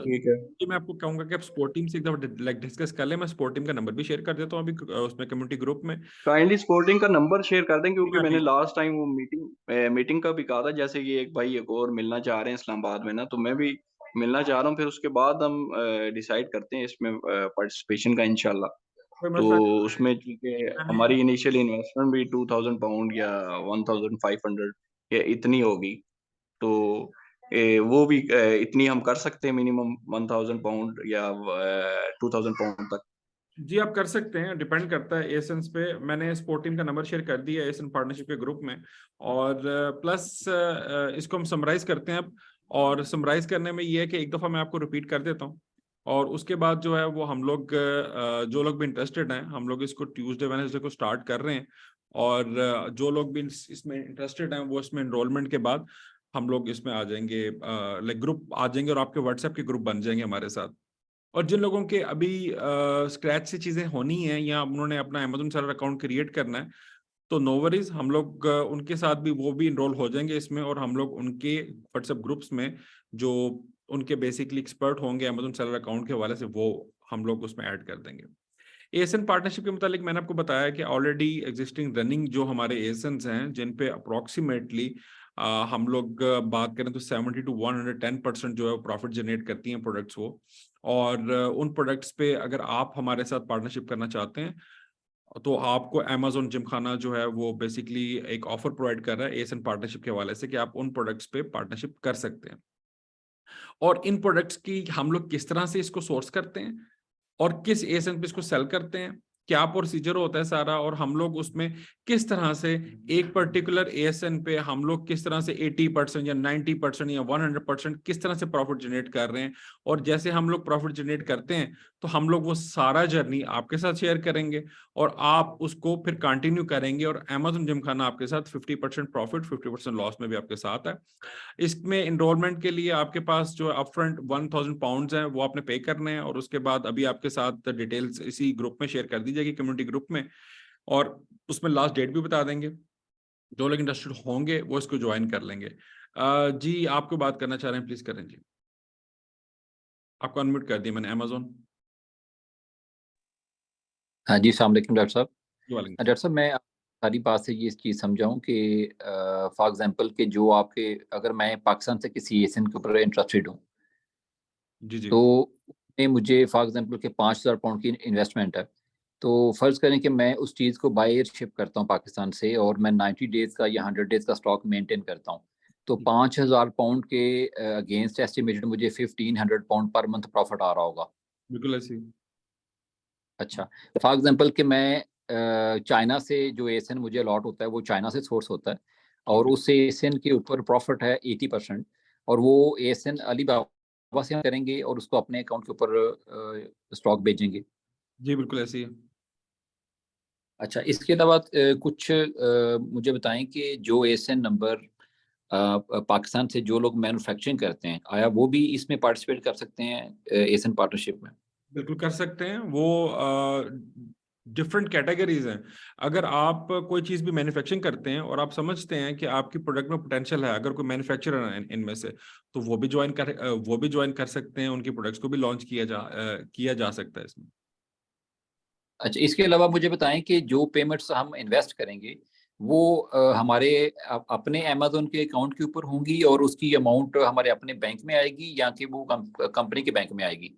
ठीक है। कि मैं आपको कहूंगा कि आप स्पोर्ट टीम से एक दफा लाइक डिस्कस कर लें। मैं स्पोर्ट टीम का नंबर भी शेयर कर देता हूँ अभी उसमें कम्युनिटी ग्रुप में। काइंडली स्पोर्टिंग का नंबर शेयर कर दें, क्योंकि मैं मैंने भी लास्ट टाइम वो मीटिंग का भी कहा था, जैसे कि एक भाई एक और मिलना चाह रहे हैं इस्लामाबाद में ना, तो मैं भी मिलना चाह रहा हूँ। फिर उसके बाद हम डिसाइड करते हैं इसमें पार्टिसिपेशन का इंशाल्लाह। कोई तो मसला नहीं। उसमें चूंकि मैंने हमारी इनिशियल इन्वेस्टमेंट भी 2000 पाउंड या 1500 या इतनी होगी, तो वो भी इतनी हम कर सकते हैं, मिनिमम 1000 पाउंड या 2000 पाउंड तक। जी आप कर सकते हैं, डिपेंड करता है एसेंस पे। मैंने स्पोर्ट टीम का नंबर शेयर कर दिया एसन पार्टनरशिप के ग्रुप में। और प्लस इसको हम समराइज करते हैं अब। और समराइज करने में ये है कि एक दफ़ा मैं आपको रिपीट कर देता हूँ और उसके बाद जो है वो हम लोग जो लोग भी इंटरेस्टेड हैं, हम लोग इसको ट्यूसडे वेडनेसडे को स्टार्ट कर रहे हैं। और जो लोग भी इसमें इंटरेस्टेड हैं वो इसमें एनरोलमेंट के बाद हम लोग इसमें आ जाएंगे, लाइक ग्रुप आ जाएंगे और आपके व्हाट्सएप के ग्रुप बन जाएंगे हमारे साथ। और जिन लोगों के अभी स्क्रैच से चीजें होनी है या उन्होंने अपना अमेज़न सेलर अकाउंट क्रिएट करना है, तो नो वरीज, हम लोग उनके साथ भी वो भी इनरोल हो जाएंगे इसमें। और हम लोग उनके व्हाट्सएप ग्रुप्स में जो उनके बेसिकली एक्सपर्ट होंगे अमेज़न सेलर अकाउंट के हवाले से, वो हम लोग उसमें ऐड कर देंगे। एएसएन पार्टनरशिप के मुतालिक मैंने आपको बताया कि ऑलरेडी एग्जिस्टिंग रनिंग जो हमारे एएसएन्स हैं, जिन पे अप्रोक्सीमेटली हम लोग बात करें तो 70 to 110% जो है प्रॉफिट जनरेट करती हैं प्रोडक्ट्स वो। और उन प्रोडक्ट्स पे अगर आप हमारे साथ पार्टनरशिप करना चाहते हैं तो आपको अमेज़न जिमखाना जो है वो बेसिकली एक ऑफर प्रोवाइड कर रहा है एएसएन पार्टनरशिप के हवाले से कि आप उन प्रोडक्ट्स पे पार्टनरशिप कर सकते हैं। और इन प्रोडक्ट्स की हम लोग किस तरह से इसको सोर्स करते हैं और किस एएसएन पे इसको सेल करते हैं, क्या प्रोसीजर होता है सारा, और हम लोग उसमें किस तरह से एक पर्टिकुलर एएसएन पे हम लोग किस तरह से 80% या 90% या 100% किस तरह से प्रॉफिट जनरेट कर रहे हैं। और जैसे हम लोग प्रॉफिट जनरेट करते हैं तो हम लोग वो सारा जर्नी आपके साथ शेयर करेंगे और आप उसको फिर कंटिन्यू करेंगे। और अमेज़न जिमखाना आपके साथ 50% प्रॉफिट 50% लॉस में भी आपके साथ है। इसमें इनरोलमेंट के लिए आपके पास जो अपफ्रंट 1000 पाउंड्स हैं वो आपने पे करने हैं और उसके बाद अभी आपके साथ डिटेल्स इसी ग्रुप में शेयर कर दी जाएगी, कम्युनिटी ग्रुप में, और उसमें लास्ट डेट भी बता देंगे। जो लोग इंटरेस्टेड होंगे वो इसको ज्वाइन कर लेंगे। जी आपको बात करना चाह रहे हैं, प्लीज करें जी। आपको अनम्यूट कर दिया मैंने, अमेज़न। हाँ जी, अस्सलाम वालेकुम डॉक्टर साहब। वालेकुम डॉक्टर साहब, मैं सारी बात से ये चीज़ समझाऊँ कि फॉर एग्जांपल कि जो आपके, अगर मैं पाकिस्तान से किसी एशियन के ऊपर इंटरेस्टेड हूँ, जी जी तो उसमें मुझे फॉर एग्जांपल कि 5,000 पाउंड की इन्वेस्टमेंट है, तो फ़र्ज़ करें कि मैं उस चीज़ को बाय एयर शिप करता हूँ पाकिस्तान से, और मैं 90 डेज़ का या 100 डेज़ का स्टॉक मेंटेन करता हूँ, तो 5,000 पाउंड के अगेंस्ट एस्टिमेटेड मुझे 1,500 पाउंड पर मंथ प्रॉफिट आ रहा होगा। बिल्कुल ऐसी। अच्छा, फॉर एग्जांपल कि मैं चाइना से जो एशियन मुझे अलॉट होता है वो चाइना से सोर्स होता है, और उस एशियन के ऊपर प्रॉफिट है 80%, और वो एशियन अलीबाबा से हम करेंगे और उसको अपने अकाउंट के ऊपर स्टॉक भेजेंगे। जी बिल्कुल ऐसी है। अच्छा, इसके अलावा कुछ मुझे बताएं कि जो एशियन नंबर पाकिस्तान से जो लोग मैन्युफैक्चरिंग करते हैं, आया वो भी इसमें पार्टिसिपेट कर सकते हैं एशियन पार्टनरशिप में? बिल्कुल कर सकते हैं। वो डिफरेंट कैटेगरीज हैं। अगर आप कोई चीज़ भी मैन्युफैक्चरिंग करते हैं और आप समझते हैं कि आपकी प्रोडक्ट में पोटेंशियल है, अगर कोई मैन्युफैक्चरर है इनमें से, तो वो भी ज्वाइन कर सकते हैं। उनकी प्रोडक्ट्स को भी लॉन्च किया जा सकता है इसमें। अच्छा, इसके अलावा मुझे बताएं कि जो पेमेंट्स हम इन्वेस्ट करेंगे वो हमारे अपने अमेज़न के अकाउंट के ऊपर होंगी, और उसकी अमाउंट हमारे अपने बैंक में आएगी, या कि वो कंपनी के बैंक में आएगी?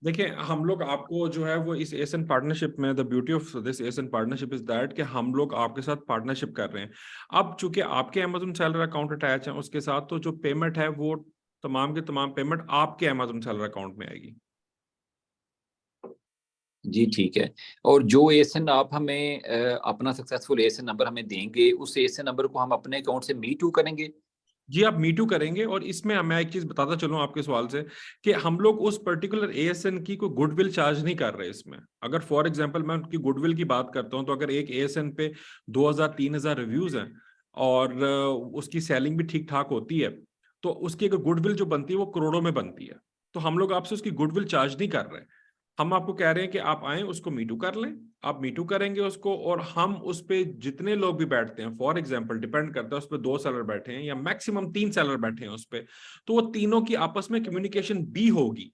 देखिए, हम लोग आपको जो है वो इस एशियन पार्टनरशिप में, the beauty of this Asian partnership is that कि हम लोग आपके साथ पार्टनरशिप कर रहे हैं। अब चूंकि आपके अमेज़न सेलर अकाउंट अटैच है उसके साथ, तो जो पेमेंट है वो तमाम के तमाम पेमेंट आपके अमेज़न सेलर अकाउंट में आएगी। जी ठीक है। और जो एशियन आप हमें अपना सक्सेसफुल एशियन नंबर हमें देंगे, उस एशियन नंबर को हम अपने अकाउंट से मी टू करेंगे? जी, आप मी टू करेंगे। और इसमें मैं एक चीज बताता चलूं आपके सवाल से, कि हम लोग उस पर्टिकुलर एएसएन की कोई गुडविल चार्ज नहीं कर रहे इसमें। अगर फॉर एग्जांपल मैं उनकी गुडविल की बात करता हूं, तो अगर एक एएसएन पे 2000-3000 रिव्यूज हैं और उसकी सेलिंग भी ठीक ठाक होती है, तो उसकी अगर गुडविल जो बनती है वो करोड़ों में बनती है। तो हम लोग आपसे उसकी गुडविल चार्ज नहीं कर रहे। हम आपको कह रहे हैं कि आप आए, उसको मीटू कर लें। आप मीटू करेंगे उसको, और हम उस पे जितने लोग भी बैठते हैं, फॉर एग्जांपल डिपेंड करता है उस पे 2 सेलर बैठे हैं या मैक्सिमम 3 सेलर बैठे हैं उस पे, तो वो तीनों की आपस में कम्युनिकेशन भी होगी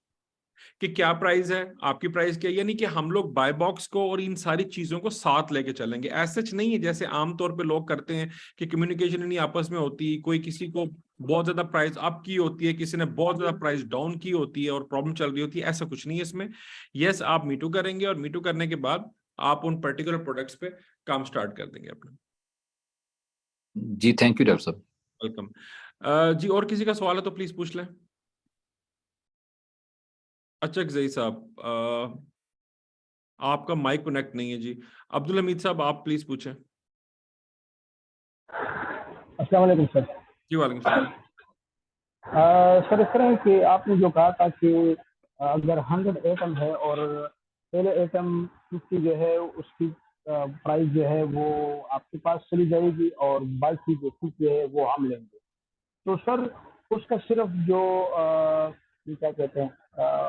कि क्या प्राइस है, आपकी प्राइस क्या है। यानी कि हम लोग बाय बॉक्स को और इन सारी चीजों को साथ लेके चलेंगे। ऐसा नहीं है जैसे आमतौर पे लोग करते हैं कि कम्युनिकेशन नहीं आपस में होती, कोई किसी को बहुत ज्यादा प्राइस अप की होती है, किसी ने बहुत ज्यादा प्राइस डाउन की होती है और प्रॉब्लम चल रही होती है। ऐसा कुछ नहीं है इसमें। यस, आप मीटू करेंगे और मीटू करने के बाद आप उन पर्टिकुलर प्रोडक्ट्स पे काम स्टार्ट कर देंगे अपना। जी थैंक यू डॉक्टर साहब। वेलकम। जी और किसी का सवाल है तो प्लीज पूछ लें। अच्छा जई साहब, आपका माइक कनेक्ट नहीं है जी। अब्दुल हमीद साहब, आप प्लीज पूछें। अस्सलाम वालेकुम सर। जी वालेकुम सलाम। सर, इस तरह है कि आपने जो कहा था कि अगर 100 एटम है और पहले एटम 50 जो है उसकी प्राइस जो है वो आपके पास चली जाएगी, और बाकी जो 50 है वो हम लेंगे, तो सर उसका सिर्फ जो ये क्या कहते हैं,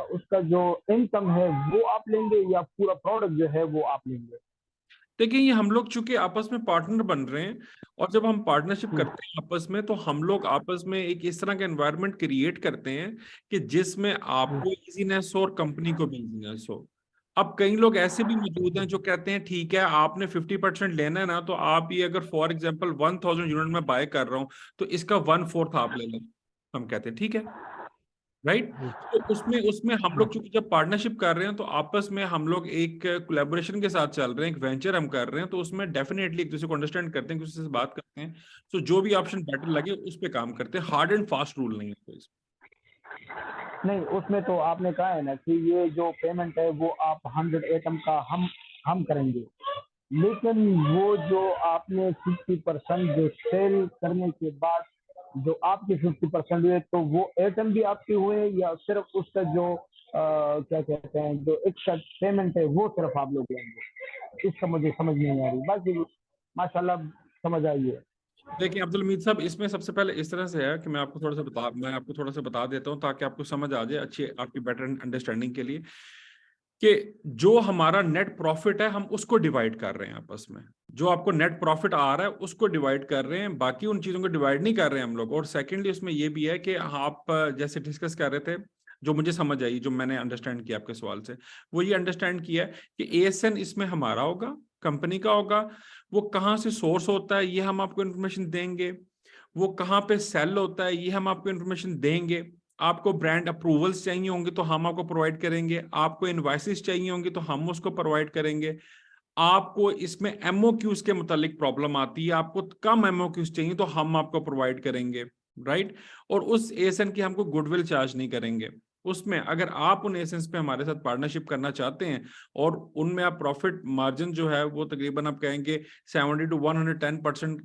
उसका जो इनकम है वो आप लेंगे, या पूरा प्रोडक्ट जो है वो आप लेंगे? देखिए, ये हम लोग चूंकि आपस में पार्टनर बन रहे हैं, और जब हम पार्टनरशिप करते हैं आपस में, तो हम लोग आपस में एक इस तरह का एनवायरनमेंट क्रिएट करते हैं कि जिसमें आपको इजीनेस हो और कंपनी को भी इजीनेस हो। अब कई लोग ऐसे भी मौजूद हैं जो कहते हैं ठीक है, आपने 50% लेना है ना, तो आप ये अगर फॉर एग्जांपल 1000 यूनिट में बाय कर रहा हूं, तो इसका 1/4 आप ले लें। हम कहते हैं ठीक है, राइट। तो उसमें उसमें हम लोग चूंकि जब पार्टनरशिप कर रहे हैं, तो आपस में हम लोग एक कोलैबोरेशन के साथ चल रहे हैं, एक वेंचर हम कर रहे हैं, तो उसमें डेफिनेटली एक दूसरे को अंडरस्टैंड करते हैं, एक दूसरे से बात करते हैं। तो जो भी ऑप्शन बेटर लगे उस पर काम करते हैं। हार्ड एंड फास्ट रूल नहीं है कोई। नहीं, उसमें तो आपने कहा है ना कि ये जो पेमेंट है वो आप 100 एटम का हम करेंगे, लेकिन वो जो आपने 50% जो सेल करने के बाद जो आपके 50% हुए, तो वो एटम भी आपके हुए, या सिर्फ उसका जो क्या कहते हैं जो एक्स्ट्रा पेमेंट है वो सिर्फ आप लोग लेंगे? इसका मुझे समझ नहीं आ रही, बाकी माशाल्लाह समझ आई है। देखिए अब्दुल हमीद साहब, इसमें सबसे पहले इस तरह से है कि मैं आपको थोड़ा सा बता देता हूँ ताकि आपको समझ आ जाए, अच्छी आपकी बेटर अंडरस्टैंडिंग के लिए। कि जो हमारा नेट प्रॉफिट है हम उसको डिवाइड कर रहे हैं आपस में, जो आपको नेट प्रॉफिट आ रहा है उसको डिवाइड कर रहे हैं, बाकी उन चीजों को डिवाइड नहीं कर रहे हैं हम लोग। और सेकेंडली उसमें ये भी है कि आप जैसे डिस्कस कर रहे थे, जो मुझे समझ आई, जो मैंने अंडरस्टैंड किया आपके सवाल से, वो ये अंडरस्टैंड किया कि एएसएन इसमें हमारा होगा, कंपनी का होगा, वो कहाँ से सोर्स होता है ये हम आपको इन्फॉर्मेशन देंगे, वो कहाँ पे सेल होता है ये हम आपको इन्फॉर्मेशन देंगे, आपको ब्रांड अप्रूवल्स चाहिए होंगे तो हम आपको प्रोवाइड करेंगे, आपको इनवॉइसेस चाहिए होंगे तो हम उसको प्रोवाइड करेंगे, आपको इसमें एमओक्यूज के मुतालिक प्रॉब्लम आती है, आपको कम एमओक्यूज चाहिए तो हम आपको प्रोवाइड करेंगे, राइट। और उस एएसएन की हमको गुडविल चार्ज नहीं करेंगे। उसमें अगर आप उन एसेंस पे हमारे साथ पार्टनरशिप करना चाहते हैं और उनमें आप प्रॉफिट मार्जिन जो है वो तकरीबन आप कहेंगे 70 to 110%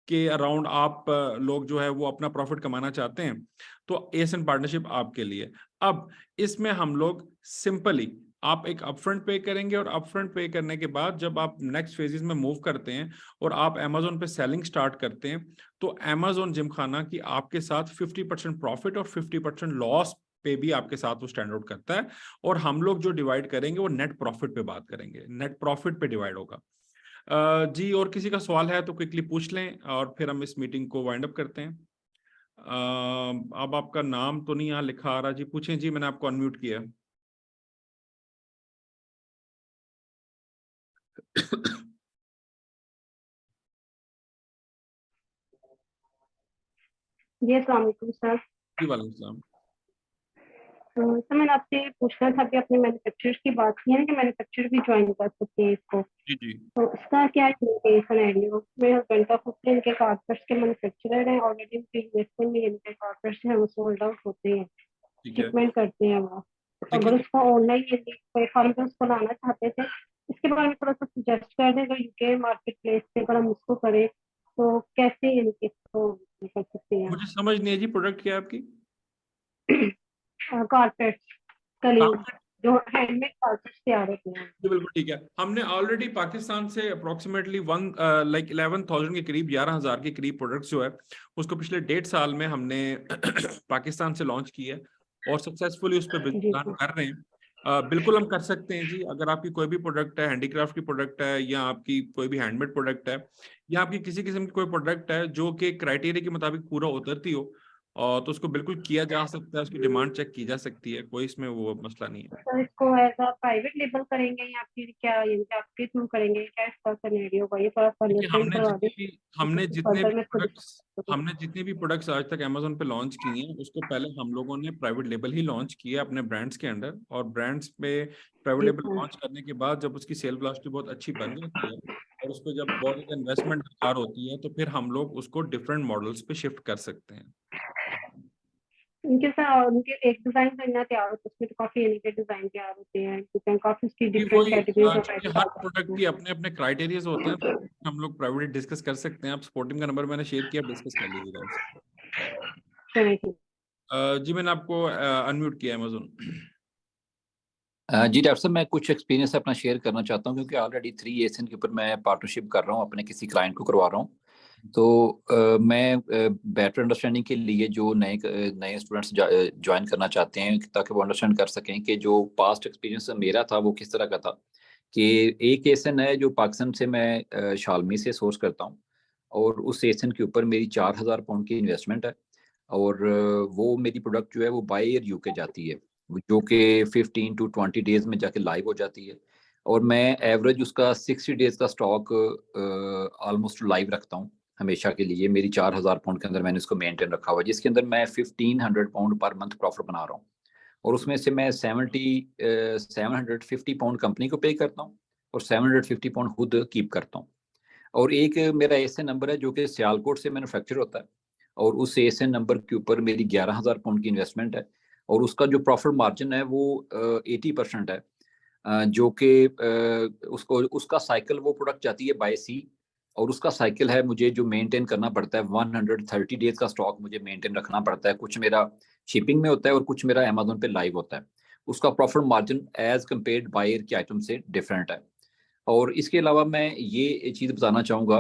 के अराउंड आप लोग जो है वो अपना प्रॉफिट कमाना चाहते हैं, तो एएसएन पार्टनरशिप आपके लिए। अब इसमें हम लोग सिंपली आप एक अपफ्रंट पे करेंगे और अपफ्रंट पे करने के बाद जब आप नेक्स्ट फेजेस में मूव करते हैं और आप अमेजोन पे सेलिंग स्टार्ट करते हैं, तो अमेजोन जिमखाना की आपके साथ 50% प्रॉफिट और 50% लॉस पे भी आपके साथ वो स्टैंड आउट करता है। और हम लोग जो डिवाइड करेंगे वो नेट प्रॉफिट पे बात करेंगे, नेट प्रॉफिट पे डिवाइड होगा। जी, और किसी का सवाल है तो क्विकली पूछ लें और फिर हम इस मीटिंग को वाइंड अप करते हैं। अब आपका नाम तो नहीं यहाँ लिखा आ रहा जी, पूछें जी, मैंने आपको अनम्यूट किया। जी अस्सलाम वालेकुम सर। जी वालेकुम सलाम। सर मैंने आपसे पूछना था कि अपने मैन्युफैक्चरर की बात की है ना कि मैन्युफैक्चरर भी ज्वाइन कर सकते हैं इसको, जी जी तो उसका क्या है सिनेरियो? मेरे हस्बैंड का खुद से इनके कारपेट्स के मैन्युफैक्चरर हैं, ऑलरेडी उनके यूएसए में इनके कारपेट्स हैं वो सोल्ड आउट होते हैं, ठीक है। शिपमेंट करते हैं वो। देखिए अगर उसको ऑनलाइन प्लेटफॉर्म पे उसको लाना चाहते थे, इसके बारे में थोड़ा सा सजेस्ट कर दें, अगर यूके मार्केट प्लेस पे अगर हम उसको करें तो कैसे इनके इसको कर सकते हैं? मुझे समझ नहीं है जी, प्रोडक्ट क्या है आपकी? कारपेट्स कलीन कारपेट, जो हैंडमेड कारपेट्स तैयार होते हैं। जी बिल्कुल ठीक है। हमने ऑलरेडी पाकिस्तान से अप्रोक्सीमेटली 11,000 के करीब, 11,000 के करीब प्रोडक्ट्स जो है उसको पिछले 1.5 साल में हमने पाकिस्तान से लॉन्च की है और सक्सेसफुली उस पर जी प्लान कर रहे हैं। बिल्कुल हम कर सकते हैं जी। अगर आपकी कोई भी प्रोडक्ट है, हैंडीक्राफ्ट की प्रोडक्ट है या आपकी कोई भी हैंडमेड प्रोडक्ट है या आपकी किसी किस्म की कोई प्रोडक्ट है जो कि क्राइटेरिया के मुताबिक पूरा उतरती हो, तो उसको बिल्कुल किया जा सकता है, उसकी डिमांड चेक की जा सकती है, कोई इसमें वो मसला नहीं है। तो इसको एज अ प्राइवेट लेबल करेंगे या फिर क्या यानी कि आपके थ्रू करेंगे, क्या इसका सिनेरियो होगा? ये थोड़ा सा देखिए अंडरस्टैंड करवा दें। फर्दर मैं खुद हमने जितने भी प्रोडक्ट्स आज तक अमेजोन पे लॉन्च किए हैं उसको पहले हम लोगों ने प्राइवेट लेबल ही लॉन्च किया अपने ब्रांड्स के अंडर, और ब्रांड्स पे प्राइवेट लेबल लॉन्च करने के बाद जब उसकी सेल वेलोसिटी बहुत अच्छी बन जाती है और उस पर जब बहुत ज़्यादा इन्वेस्टमेंट दरकार होती है तो फिर हम लोग उसको डिफरेंट मॉडल्स पे शिफ्ट कर सकते हैं। उनके साथ उनके एक डिजाइन बनना तैयार होता है, उसमें तो काफी यानी कि डिजाइन तैयार होते हैं, डिजाइन काफी उसकी डिफरेंट कैटेगरीज हर प्रोडक्ट की अपने अपने क्राइटेरियाज होते हैं, हम लोग प्राइवेटली डिस्कस कर सकते हैं। आप स्पोर्टिंग का नंबर मैंने शेयर किया, डिस्कस कर लीजिएगा उससे। जी मैंने आपको अनम्यूट किया अमेजोन। जी डॉक्टर साहब, मैं कुछ एक्सपीरियंस अपना शेयर करना चाहता हूँ क्योंकि ऑलरेडी 3 एएसएन के ऊपर मैं पार्टनरशिप कर रहा हूँ, अपने किसी क्लाइंट को करवा रहा हूँ। तो मैं बेटर अंडरस्टैंडिंग के लिए जो नए स्टूडेंट्स ज्वाइन करना चाहते हैं ताकि वो अंडरस्टैंड कर सकें कि जो पास्ट एक्सपीरियंस मेरा था वो किस तरह का था, कि एक एएसएन है जो पाकिस्तान से मैं शालमी से सोर्स करता हूँ और उस एएसएन के ऊपर मेरी 4,000 पाउंड की इन्वेस्टमेंट है और वो मेरी प्रोडक्ट जो है वो बाय एयर यूके जाती है, जो कि 15 to 20 डेज में जाके लाइव हो जाती है और मैं एवरेज उसका 60 डेज का स्टॉक ऑलमोस्ट लाइव रखता हूँ हमेशा के लिए। मेरी 4,000 पाउंड के अंदर मैंने उसको मेंटेन रखा हुआ है, जिसके अंदर मैं 1,500 पाउंड पर मंथ प्रॉफिट बना रहा हूँ और उसमें से मैं 750 पाउंड कंपनी को पे करता हूँ और 750 पाउंड खुद कीप करता हूँ। और एक मेरा एएसएन नंबर है जो कि सियालकोट से मैन्युफैक्चर होता है और उस एएसएन नंबर के ऊपर मेरी 11,000 पाउंड की इन्वेस्टमेंट है और उसका जो प्रॉफिट मार्जिन है वो 80% है, जो कि उसको उसका साइकिल वो प्रोडक्ट जाती है बाय सी और उसका साइकिल है मुझे जो मेंटेन करना पड़ता है 130 डेज का स्टॉक मुझे मेंटेन रखना पड़ता है। कुछ मेरा शिपिंग में होता है और कुछ मेरा अमेजोन पे लाइव होता है। उसका profit margin as compared buyer के आइटम से डिफरेंट है। और इसके अलावा मैं ये चीज़ बताना चाहूँगा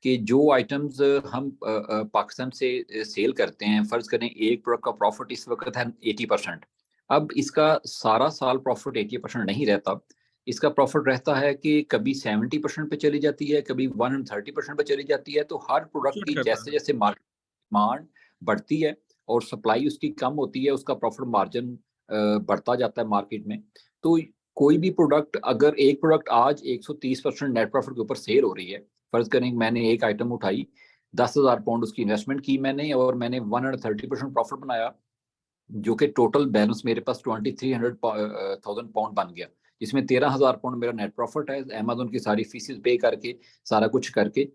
कि जो आइटम्स हम पाकिस्तान से सेल करते हैं, फ़र्ज़ करें एक प्रोडक्ट का प्रॉफिट इस वक्त है 80%, अब इसका सारा साल प्रॉफिट 80% नहीं रहता, इसका प्रॉफिट रहता है कि कभी 70% पे चली जाती है, कभी 130% पे चली जाती है। तो हर प्रोडक्ट की करता है। जैसे जैसे मार्केट डिमांड बढ़ती है और सप्लाई उसकी कम होती है, उसका प्रॉफिट मार्जिन बढ़ता जाता है मार्केट में। तो कोई भी प्रोडक्ट, अगर एक प्रोडक्ट आज 130% नेट प्रॉफिट के ऊपर सेल हो रही है, फर्ज करें मैंने एक आइटम उठाई, 10,000 पाउंड उसकी इन्वेस्टमेंट की मैंने और मैंने 130% प्रॉफिट बनाया, जो कि टोटल बैलेंस मेरे पास 23,000 पाउंड बन गया, जिसमें 13,000 पाउंड मेरा नेट प्रॉफिट है, अमेजोन की सारी फीसेस पे करके, सारा कुछ करके,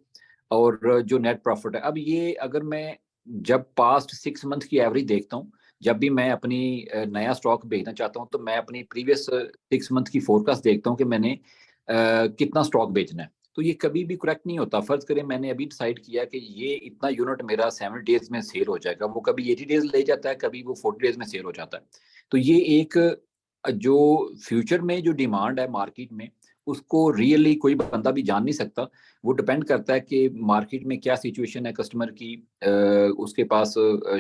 और जो नेट प्रॉफिट है। अब ये अगर मैं जब पास्ट 6 मंथ की एवरेज देखता हूँ, जब भी मैं अपनी नया स्टॉक बेचना चाहता हूँ, तो मैं अपनी प्रीवियस 6 मंथ की फोरकास्ट देखता हूँ कि मैंने कितना स्टॉक बेचना है। तो ये कभी भी करेक्ट नहीं होता। फर्ज करें मैंने अभी डिसाइड किया कि ये इतना यूनिट मेरा 7 डेज में सेल हो जाएगा, वो कभी 80 डेज ले जाता है, कभी वो 40 डेज में सेल हो जाता है। तो ये एक जो फ्यूचर में जो डिमांड है मार्केट में, उसको रियली कोई बंदा भी जान नहीं सकता। वो डिपेंड करता है कि मार्केट में क्या सिचुएशन है कस्टमर की, उसके पास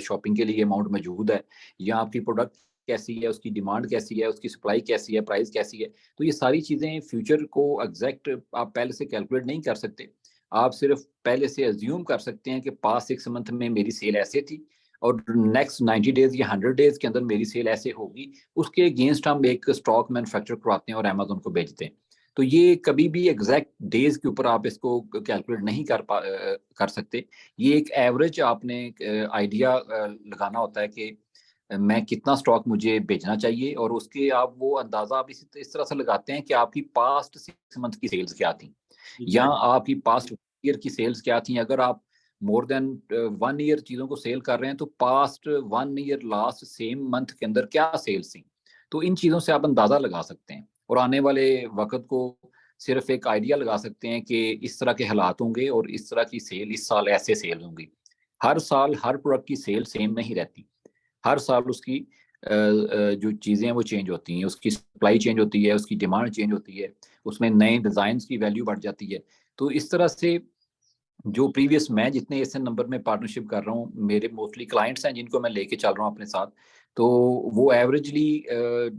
शॉपिंग के लिए अमाउंट मौजूद है, या आपकी प्रोडक्ट कैसी है, उसकी डिमांड कैसी है, उसकी सप्लाई कैसी है, प्राइस कैसी है। तो ये सारी चीज़ें फ्यूचर को एग्जैक्ट आप पहले से कैलकुलेट नहीं कर सकते। आप सिर्फ पहले से अज्यूम कर सकते हैं कि पास्ट 6 मंथ में मेरी सेल ऐसे थी और नेक्स्ट 90 डेज या 100 डेज के अंदर मेरी सेल ऐसे होगी। उसके अगेंस्ट हम एक स्टॉक मैन्युफैक्चर करवाते हैं और अमेजोन को बेचते हैं। तो ये कभी भी एग्जैक्ट डेज के ऊपर आप इसको कैलकुलेट नहीं कर सकते। ये एक एवरेज आपने आइडिया लगाना होता है कि मैं कितना स्टॉक मुझे बेचना चाहिए, और उसके आप वो अंदाजा आप इस तरह से लगाते हैं कि आपकी पास्ट 6 मंथ की सेल्स क्या थी, या आपकी पास्ट ईयर की सेल्स क्या थी। अगर आप मोर देन 1 ईयर चीज़ों को सेल कर रहे हैं, तो past 1 year last sem month के अंदर क्या सेल्स थी। तो इन चीज़ों से आप अंदाजा लगा सकते हैं और आने वाले वक्त को सिर्फ एक आइडिया लगा सकते हैं कि इस तरह के हालात होंगे और इस तरह की सेल इस साल ऐसे सेल होंगी। हर साल हर प्रोडक्ट की सेल सेम नहीं रहती। हर साल उसकी जो चीज़ें हैं वो चेंज होती हैं, उसकी सप्लाई चेंज होती है, उसकी डिमांड चेंज होती है, उसमें नए डिज़ाइन की वैल्यू बढ़ जाती है। तो इस तरह से जो प्रीवियस मैं जितने एसएन नंबर में पार्टनरशिप कर रहा हूँ, मेरे मोस्टली क्लाइंट्स हैं जिनको मैं लेके चल रहा हूँ अपने साथ। तो वो एवरेजली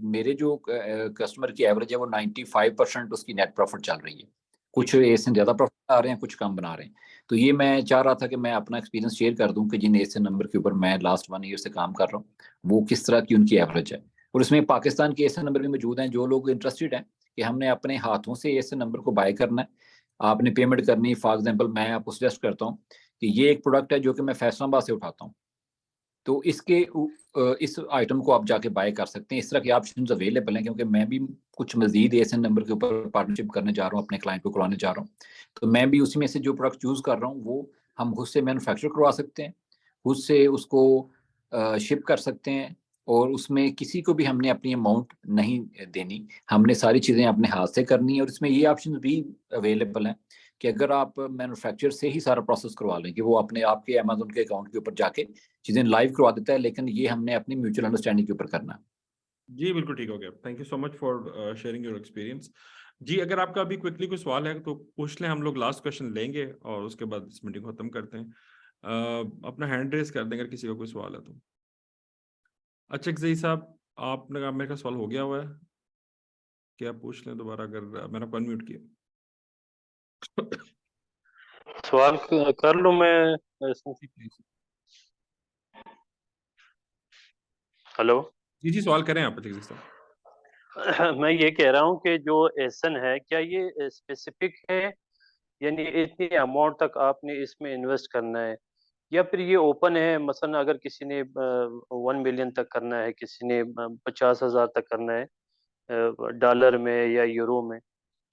मेरे जो कस्टमर की एवरेज है वो 95% उसकी नेट प्रॉफिट चल रही है। कुछ एसएन ज़्यादा प्रॉफिट आ रहे हैं, कुछ कम बना रहे हैं। तो ये मैं चाह रहा था कि मैं अपना एक्सपीरियंस शेयर कर दूं कि जिन एसएन नंबर के ऊपर मैं लास्ट 1 ईयर से काम कर रहा हूँ, वो किस तरह की उनकी एवरेज है। और इसमें पाकिस्तान के एसएन नंबर भी मौजूद हैं। जो लोग इंटरेस्टेड हैं कि हमने अपने हाथों से एसएन नंबर को बाय करना है, आपने पेमेंट करनी। फॉर एग्जांपल मैं आपको सजेस्ट करता हूँ कि ये एक प्रोडक्ट है जो कि मैं फैसलाबाद से उठाता हूँ, तो इस आइटम को आप जाके बाय कर सकते हैं। इस तरह के ऑप्शंस अवेलेबल हैं, क्योंकि मैं भी कुछ मजीद एसएन नंबर के ऊपर पार्टनरशिप करने जा रहा हूँ, अपने क्लाइंट को करवाने जा रहा हूँ। तो मैं भी उसी में से जो प्रोडक्ट चूज कर रहा हूँ वो हम खुद से मैन्युफैक्चर करवा सकते हैं, खुद से उसको शिप कर सकते हैं, और उसमें किसी को भी हमने अपनी अमाउंट नहीं देनी। हमने सारी चीज़ें अपने हाथ से करनी है। और इसमें ये ऑप्शन भी अवेलेबल हैं कि अगर आप मैन्युफैक्चर से ही सारा प्रोसेस करवा लें, कि वो अपने आपके अमेजोन के अकाउंट के ऊपर जाके चीज़ें लाइव करवा देता है, लेकिन ये हमने अपनी म्यूचुअल अंडरस्टैंडिंग के ऊपर करना है। जी बिल्कुल ठीक हो गया। Thank you so much for sharing your experience. जी अगर आपका अभी क्विकली कोई सवाल है तो पूछ लें, हम लोग लास्ट क्वेश्चन लेंगे और उसके बाद इस मीटिंग को खत्म करते हैं। अपना हैंड रेज कर दें अगर किसी का कोई सवाल है तो। अच्छा जई साहब, आपने कहा मेरे का सवाल हो गया हुआ है, क्या पूछ लें दोबारा अगर मैंने आपको अनम्यूट किया। सवाल कर लूं मैं? हेलो। जी सवाल करें आप जगदीश साहब। मैं ये कह रहा हूँ कि जो एसन है, क्या ये स्पेसिफिक है, यानी इतनी अमाउंट तक आपने इसमें इन्वेस्ट करना है, या फिर ये ओपन है? मसलन अगर किसी ने 1 मिलियन तक करना है, किसी ने 50,000 तक करना है, डॉलर में या यूरो में,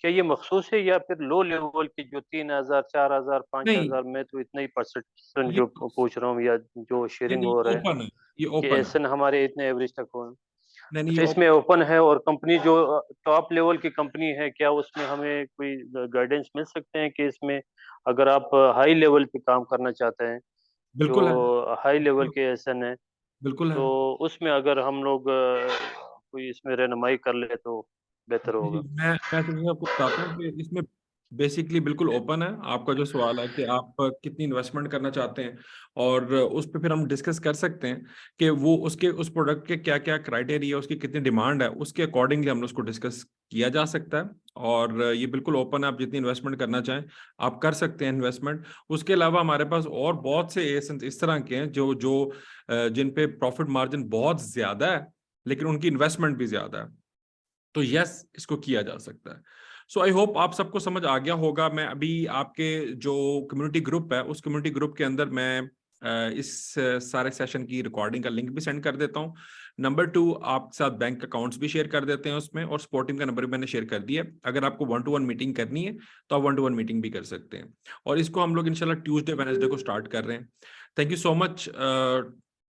क्या ये मखसूस है? या फिर लो लेवल की जो 3,000, 4,000, नहीं 5,000, मैं तो इतना ही परसेंट ये जो पूछ रहा हूँ, या जो शेयरिंग नहीं हो रहा है ओपन है, ये कि ओपन है। एसन हमारे इतने एवरेज तक हो। नहीं अच्छा, ये इसमें ओपन है, और कंपनी जो टॉप लेवल की कंपनी है, क्या उसमें हमें कोई गाइडेंस मिल सकते हैं कि इसमें अगर आप हाई लेवल पे काम करना चाहते हैं, बिल्कुल है, जो हाई लेवल के एसन है, बिल्कुल है। तो उसमें अगर हम लोग कोई इसमें रहनुमाई कर ले तो बेहतर जी, होगा। मैं तो आपको बताता हूँ कि इसमें बेसिकली बिल्कुल ओपन है। आपका जो सवाल है कि आप कितनी इन्वेस्टमेंट करना चाहते हैं, और उस पर फिर हम डिस्कस कर सकते हैं कि वो उसके उस प्रोडक्ट के क्या क्या क्राइटेरिया, उसकी कितनी डिमांड है, उसके अकॉर्डिंगली हम उसको डिस्कस किया जा सकता है। और ये बिल्कुल ओपन है, आप जितनी इन्वेस्टमेंट करना चाहें आप कर सकते हैं इन्वेस्टमेंट। उसके अलावा हमारे पास और बहुत से एसेंस इस तरह के हैं जो जो जिन पे प्रॉफिट मार्जिन बहुत ज्यादा है लेकिन उनकी इन्वेस्टमेंट भी ज्यादा है, तो यस इसको किया जा सकता है। सो आई होप आप सबको समझ आ गया होगा। मैं अभी आपके जो कम्युनिटी ग्रुप है उस कम्युनिटी ग्रुप के अंदर मैं इस सारे सेशन की रिकॉर्डिंग का लिंक भी सेंड कर देता हूँ। नंबर 2, आपके साथ बैंक अकाउंट्स भी शेयर कर देते हैं उसमें, और सपोर्ट टीम का नंबर भी मैंने शेयर कर दिया। अगर आपको 1-to-1 मीटिंग करनी है तो आप 1-to-1 मीटिंग भी कर सकते हैं। और इसको हम लोग इंशाल्लाह ट्यूसडे वेडनेसडे को स्टार्ट कर रहे हैं। थैंक यू सो मच,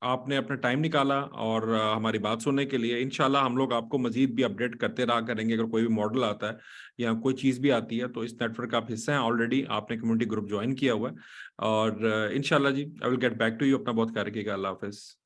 आपने अपना टाइम निकाला और हमारी बात सुनने के लिए। इंशाल्लाह हम लोग आपको मजीद भी अपडेट करते रहा करेंगे। अगर कोई भी मॉडल आता है या कोई चीज़ भी आती है तो इस नेटवर्क का आप हिस्सा हैं ऑलरेडी, आपने कम्युनिटी ग्रुप ज्वाइन किया हुआ है। और इंशाल्लाह जी I will get back to you. अपना बहुत ख्याल रखिएगा। अल्लाह हाफिज़।